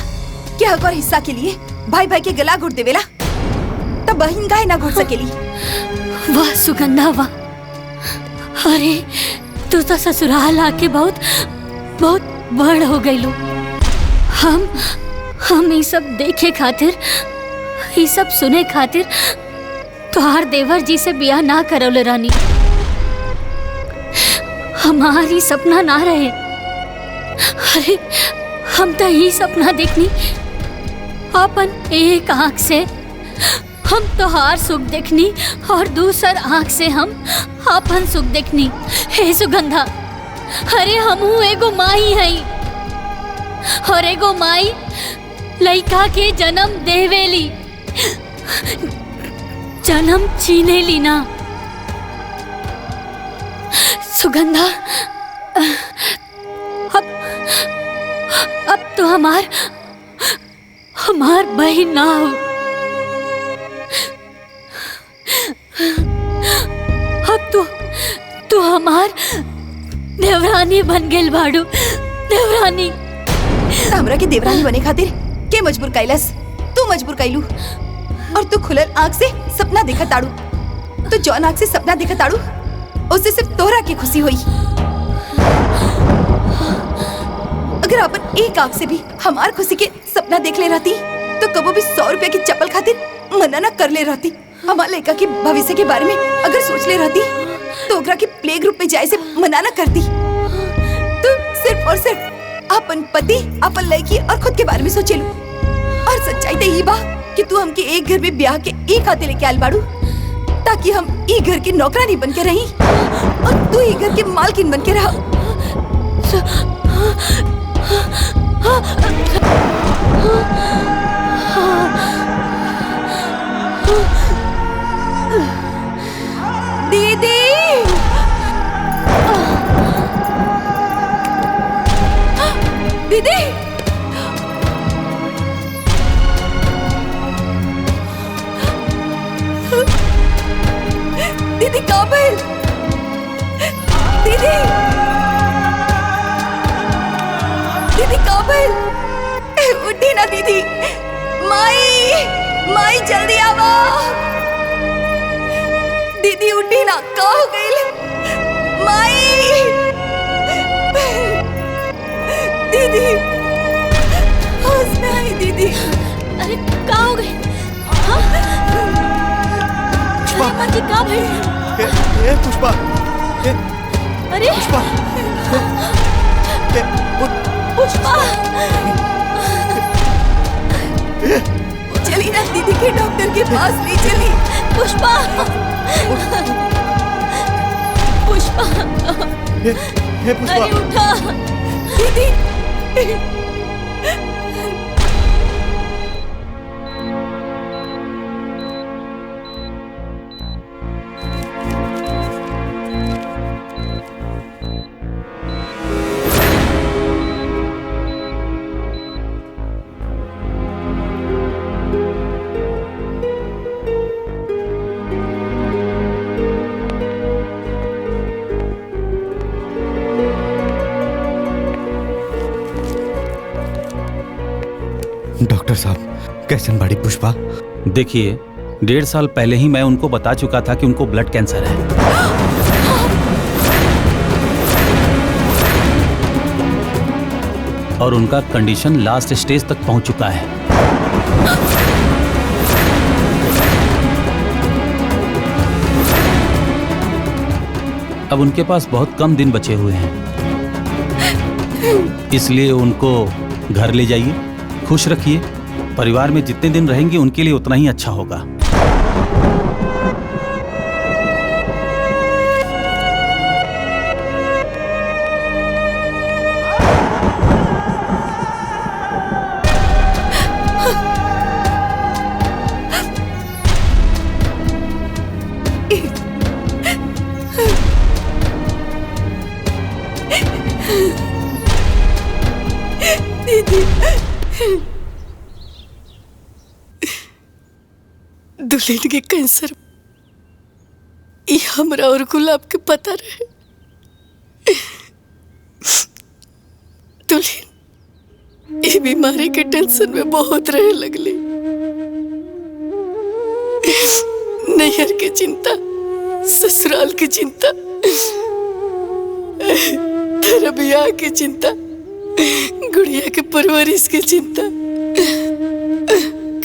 [SPEAKER 4] कि हक और हिस्सा के लिए भाई भाई के गला घोट देवेला, तब बहन काहे ना घोट सकेली?
[SPEAKER 1] वाह सुगंधा वाह। अरे तू तो ससुराल आके बहुत बहुत बड़ हो गईलू। हम ये सब देखे खातिर, ये सब सुने खातिर तोहार देवर जी से बियाह ना करौले रानी। हमारी सपना ना रहे। अरे हम तो ये सपना देखनी अपन एक आँख से, हम तोहार सुख देखनी और दूसर आँख से हम अपन सुख देखनी। हे सुगंधा, अरे हमहू एगो माई हई और एगो माई लइका के जन्म देवेली, जन्म छीनेली ना। सुगंधा, अब तो हमार बहन ना हो। अब तू हमार देवरानी बन गेल बाड़ू। देवरानी
[SPEAKER 4] हमरा के देवरानी बने खातिर के मजबूर कैलस? तू मजबूर कैलू और तू खुलल आँख से सपना देखत ताड़ू तो जौन आँख से सपना देखा ताड़ू उससे सिर्फ तोहरा की खुशी हुई। अगर अपन एक आँख से भी हमार खुशी के सपना देख ले रहती तो कबो भी 100 रुपए की चप्पल खातिर मना न कर ले रहती। हमारे लड़का के भविष्य के बारे में अगर सोच ले रहती तो ओकरा के प्ले ग्रुप में जाए से मना न करती। तो सिर्फ और सिर्फ अपन पति, अपन लड़की और खुद के बारे में सोचेलू। और सच्चाई तो ये बा कि तू हमके एक घर में ब्याह के एक हाथे लेके आल बाड़ू ताकि हम ई घर की नौकरानी बन के रही और तू ई घर की मालकिन बन के रहा। दीदी दीदी दीदी कहाँ भइल? दीदी दीदी कहाँ भइल? उठी ना दीदी। माई माई जल्दी आवा। दीदी उठी ना, कहाँ हो गई? माई दीदी होश में आई दीदी।
[SPEAKER 2] अरे कहाँ हो गई? पुष्पा जी कहाँ भाई?
[SPEAKER 13] पुष्पा
[SPEAKER 2] अरे
[SPEAKER 13] पुष्पा
[SPEAKER 2] पुष्पा
[SPEAKER 4] चली ना दीदी के डॉक्टर के पास ले चली।
[SPEAKER 2] पुष्पा पुष्पा
[SPEAKER 13] पुष्पा
[SPEAKER 2] अरे उठा
[SPEAKER 4] दीदी।
[SPEAKER 6] डॉक्टर साहब कैसन बाड़ी पुष्पा?
[SPEAKER 7] देखिए 1.5 साल पहले ही मैं उनको बता चुका था कि उनको ब्लड कैंसर है। और उनका कंडीशन लास्ट स्टेज तक पहुंच चुका है। अब उनके पास बहुत कम दिन बचे हुए हैं, इसलिए उनको घर ले जाइए, खुश रखिए। परिवार में जितने दिन रहेंगे उनके लिए उतना ही अच्छा होगा।
[SPEAKER 8] दुल्हन के कैंसर ये हमरा और गुलाब के पता रहे। दुल्हन ये बीमारी के टेंशन में बहुत रहे लगली। नैहर की चिंता, ससुराल की चिंता, तेरा ब्याह की चिंता, गुड़िया के परवरिश की चिंता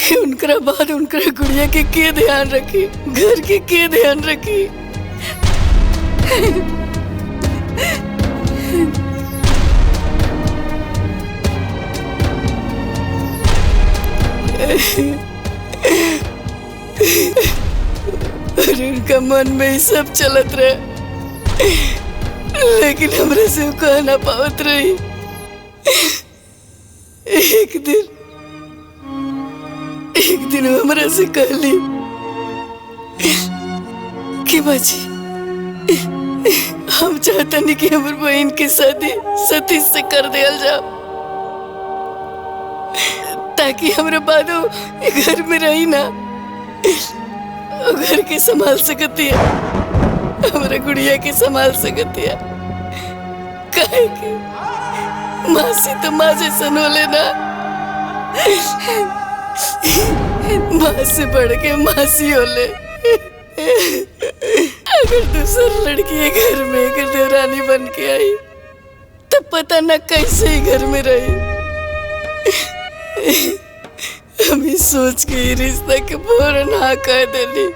[SPEAKER 8] कि उनका बाद उनका गुड़िया के ध्यान रखी, घर के ध्यान रखी। और उनका मन में ही सब चलत रहे, लेकिन हमरे से वो कह ना पावत रही। एक दिन हमरा से कहली कि बाजी हम चाहता नहीं कि हमारी बहन की शादी सतीश से कर दिया जाओ, ताकि हमारे बाद घर में रही ना, घर के संभाल सकती है, हमारे गुड़िया के संभाल सकती है। काहे कि मासी तो माँ जैसा हो लेना, माँ से बढ़ के मासी हो ले। अगर दूसर लड़की ये घर में अगर देवरानी बन के आई तो पता न कैसे ही घर में रही। हमें सोच के ही रिश्ता के फौरन हाँ कह देली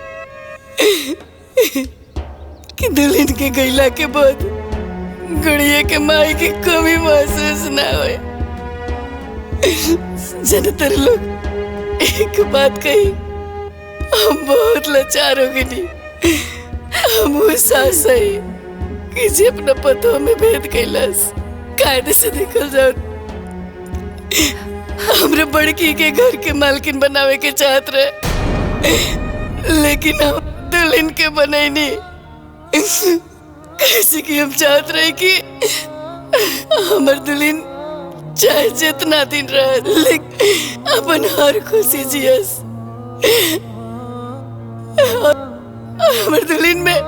[SPEAKER 8] कि दुल्हन के गैला के बाद गुड़िया के माई की कमी महसूस ना होए। ज्यादातर लोग एक बात कही, हम बहुत लाचार हो गए। हम वो सास है कि जे अपना पतों में भेद कैलास कायदे से निकल जाओ। हमरे बड़की के घर के मालकिन बनावे के चाहत रहे, लेकिन हम दुल्हन के बनैनी। कैसे कि हम चाहत रहे कि हमर दुल्हन चाहे जितना दिन रहे लेकिन अपन हर खुशी जियस। हमर दुल्हन में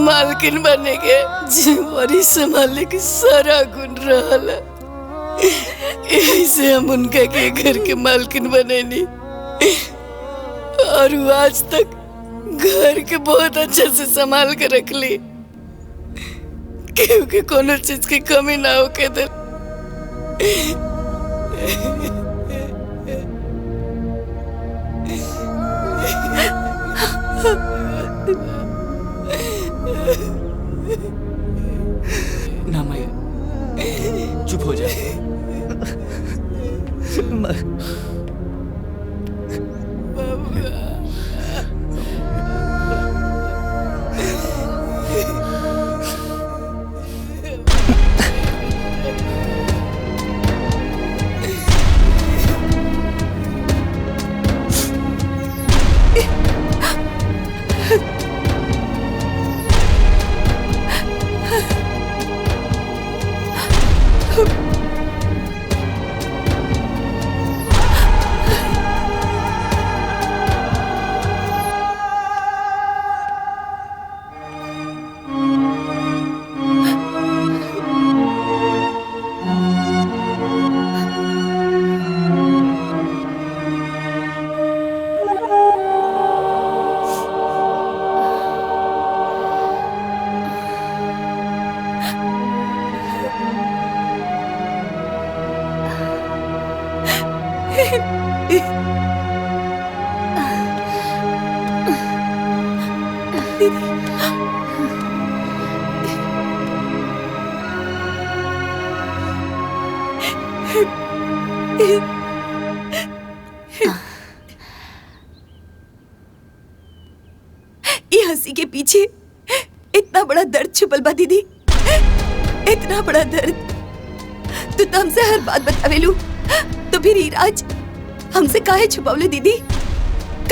[SPEAKER 8] मालकिन बने के जिम्मेवारी संभालने की सारा गुण रहल। यही से हम उनका के घर के मालकिन बने नहीं, और वो आज तक घर के बहुत अच्छे से संभाल के रख ली, क्योंकि कोनो चीज की कमी ना हो के दे।
[SPEAKER 12] ना माया, चुप हो जा।
[SPEAKER 4] ये हंसी के पीछे इतना बड़ा दर्द छुपल बा दीदी, इतना बड़ा दर्द। तू तो हमसे हर बात बतावेलू, तो फिर ईराज हमसे काहे छुपावले दीदी,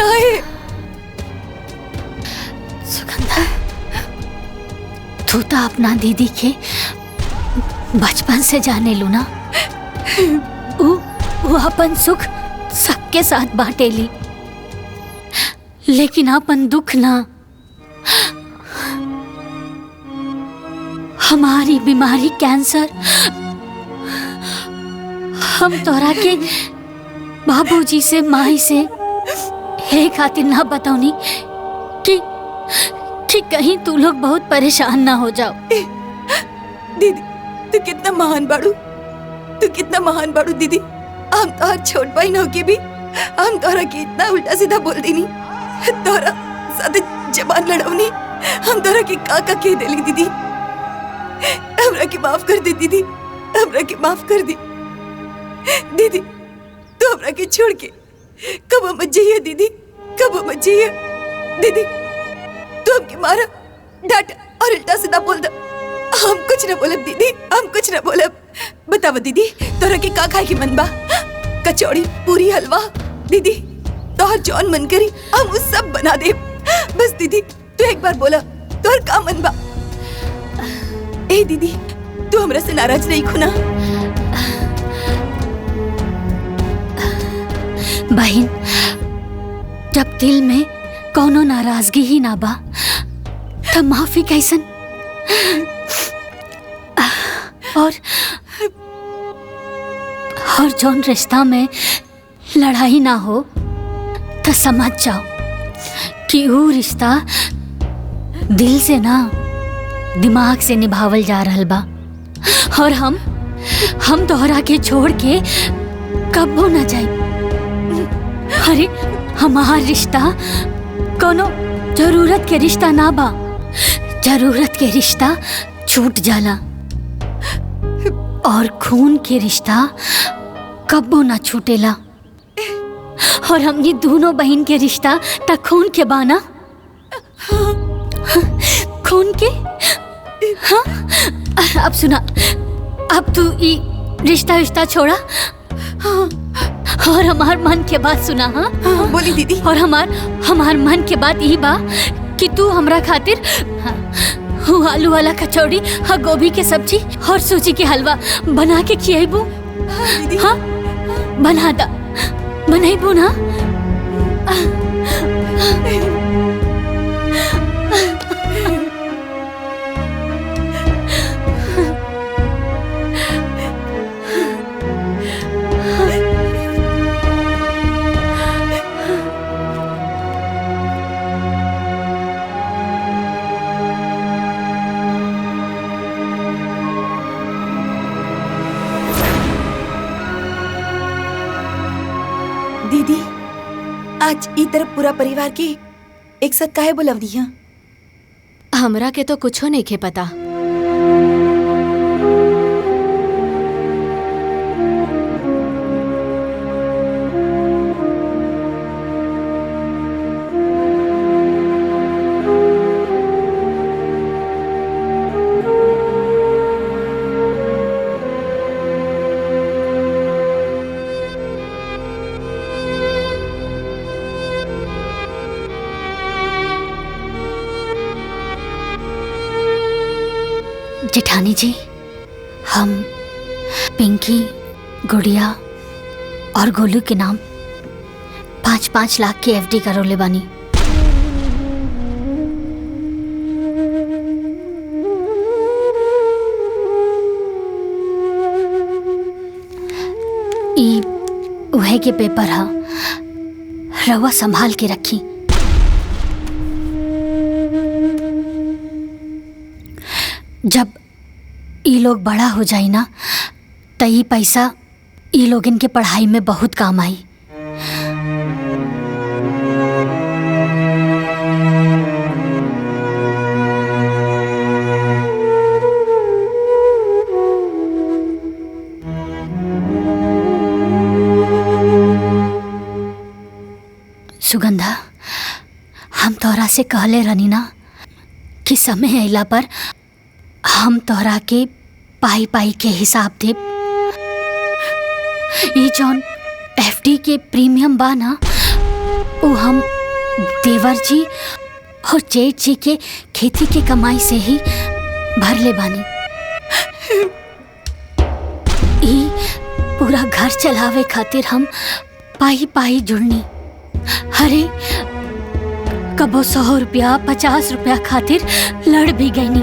[SPEAKER 4] काहे?
[SPEAKER 1] सुगंधा, तू तो अपना दीदी के बचपन से जाने लू ना। वो अपन सुख सबके साथ बांटेली, लेकिन अपन दुख ना। हमारी बीमारी कैंसर हम तोरा के बाबूजी से माई से हे खातिर ना बताऊनी कि कहीं तू लोग बहुत परेशान ना हो जाओ।
[SPEAKER 4] दीदी तू कितना महान बाड़ू, तू कितना महान बाड़ू दीदी। हम तो छोट बहन हो के भी हम तोरा के इतना उल्टा सीधा बोल देनी, तोरा साथे जबान लड़ौनी, हम तोरा के का कह देली दीदी। हमरा के माफ कर दे दीदी, हमरा के माफ कर दी दीदी। तू हमरा के छोड़ के कब मत जाइए दीदी, कब मत जाइए दीदी। तू हमके मारा, डांटा और उल्टा सीधा बोल दो, हम कुछ न बोलब दीदी, हम कुछ न बोलब। बतावा दीदी तोरा के का खाए के मन बा? कचौड़ी, पूरी, हलवा दीदी, तोहर जौन मन करी हम उस सब बना दे। बस दीदी तू एक बार बोला तोहर का मन बा। ए दीदी तू हमरा से नाराज नहीं खुना?
[SPEAKER 1] बहन, जब दिल में कोनो नाराजगी ही ना बा तब माफी कैसन? और जौन रिश्ता में लड़ाई ना हो तो समझ जाओ कि वो रिश्ता दिल से ना दिमाग से निभावल जा रहल बा। और हम तोहरा के छोड़ के कब्बो ना जाए। अरे हमार रिश्ता कोनो जरूरत के रिश्ता ना बा। जरूरत के रिश्ता छूट जाला और खून के रिश्ता कब्बो ना छूटेला। और हमनी दोनों बहन के रिश्ता त खून के बाना। खून के हाँ? अब सुना, अब तू ई रिश्ता छोड़ा और हमार मन के बात सुना। हाँ
[SPEAKER 4] बोली दीदी।
[SPEAKER 1] और हमार मन के बात यही बा कि तू हमरा खातिर आलू वाला कचौड़ी और गोभी के सब्जी और सूजी के हलवा बना के खियाबू। हाँ बना दा, बनाइबू ना।
[SPEAKER 4] दीदी, आज ई तरफ पूरा परिवार के एक साथ काहे बुलवली है?
[SPEAKER 3] हमरा के तो कुछो नहीं खे पता।
[SPEAKER 1] जेठानी जी, हम पिंकी, गुड़िया और गोलू के नाम 5-5 लाख की एफडी करोले बानी। ई उहे के पेपर हा, रवा संभाल के रखी। जब ई लोग बड़ा हो जाई ना त ई पैसा ई लोगन के पढ़ाई में बहुत काम आई। सुगंधा, हम तोहरा से कहले रहनी ना कि समय अइला पर हम तोहरा के पाई पाई के हिसाब देब। ये जौन एफडी के प्रीमियम बा ना, वो हम देवर जी और जेठ जी के खेती के कमाई से ही भर ले बानी। ई पूरा घर चलावे खातिर हम पाई पाई जुड़नी। अरे कबो 100 रुपया 50 रुपया खातिर लड़ भी गईनी।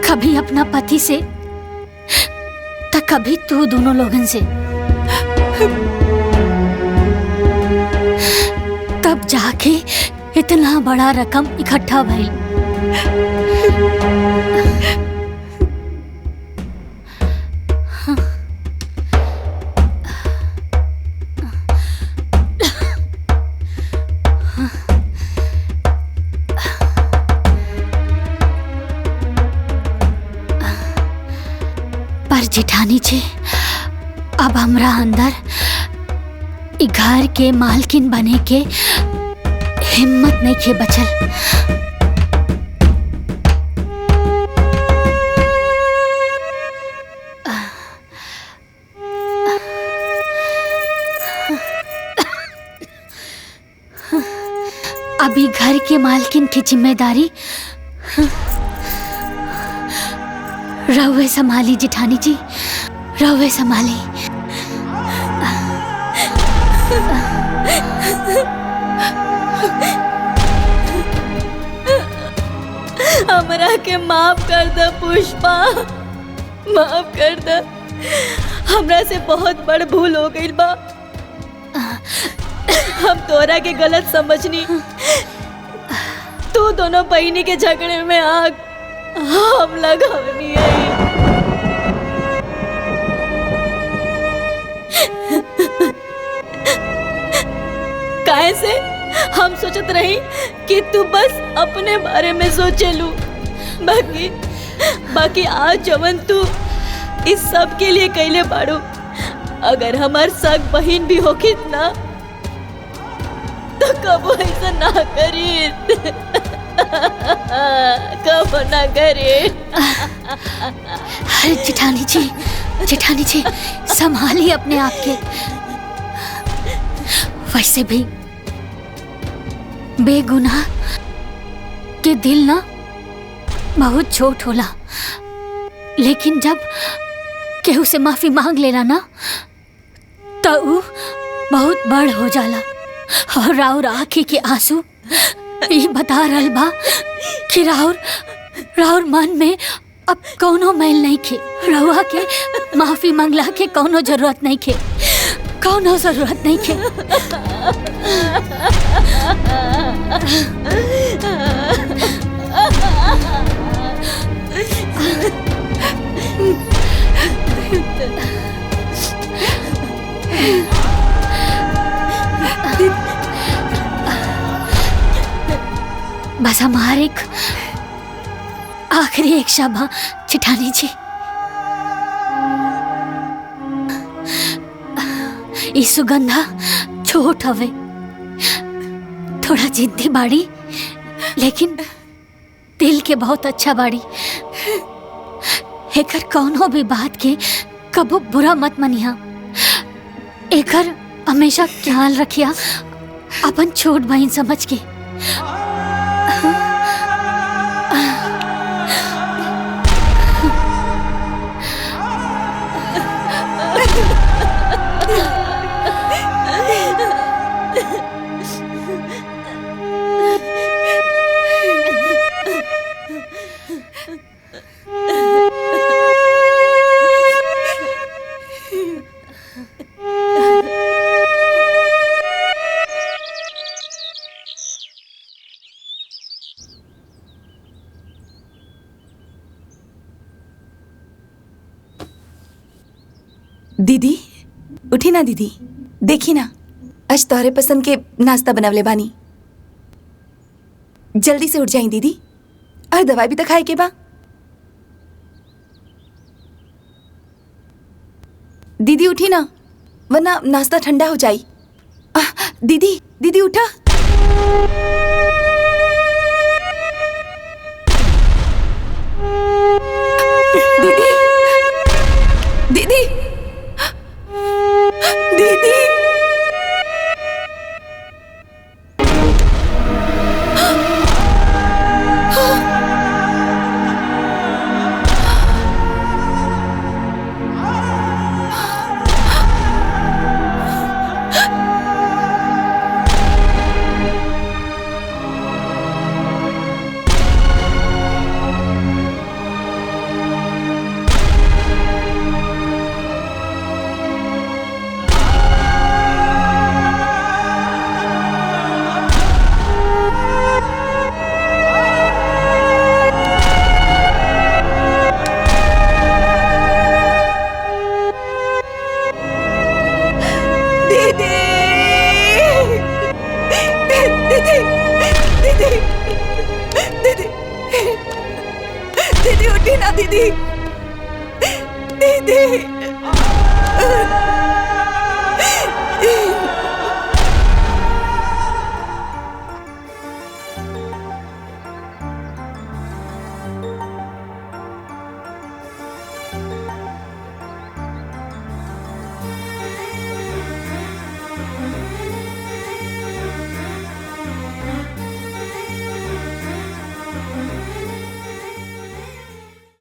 [SPEAKER 1] कभी अपना पति से तो कभी तू दोनों लोगन से। तब जाके इतना बड़ा रकम इकट्ठा भई। जेठानी जी, अब हमरा अंदर ई घर के मालकिन बने के हिम्मत नहीं के बचल। अभी घर के मालकिन की जिम्मेदारी रहुए संभाली जेठानी जी, रहुए संभाली।
[SPEAKER 2] हमरा के माफ कर दे पुष्पा, माफ कर दे। हमरा से बहुत बड़ भूल हो गई बा। हम तोरा के गलत समझनी। तू दोनों बहनी के झगड़े में आग हम लगावनी है। काहे से हम सोचत रही कि तू बस अपने बारे में सोचेलू, बाकी आज जवन तू इस सब के लिए कैले बाड़ू। अगर हमार सग बहन भी होगी ना तो कब ऐसा ना करी, कब ना करे।
[SPEAKER 1] अरे जेठानी जी संभालिए अपने आप के। वैसे भी बेगुनाह के दिल ना बहुत छोट होला, लेकिन जब केहू से माफी मांग लेला ना तो ऊ बहुत बड़ हो जाला। और राउर आँखी के आंसू ये बता रहल बा कि राउर मन में अब कौनो मैल नहीं खे। रउआ के माफी मांगला के कौनो जरूरत नहीं खे, कौनो जरूरत नहीं खे। बस हमारे एक आखिरी एक शब्द जेठानी जी, ई सुगंधा छोट हवे, थोड़ा जिद्दी बाड़ी, लेकिन दिल के बहुत अच्छा बाड़ी। एकर कौनो भी बात के कबो बुरा मत मनिया। एकर हमेशा ख्याल रखिया अपन छोट बहन समझ के।
[SPEAKER 4] दीदी उठी ना दीदी, देखी ना आज तोहरे पसंद के नाश्ता बनवले बानी। जल्दी से उठ जाई दीदी, और दवाई भी तो खाए के बा। दीदी उठी ना, वरना नाश्ता ठंडा हो जाई। दीदी दीदी उठा। दीदी दीदी दीदी दीदी उठी ना दीदी।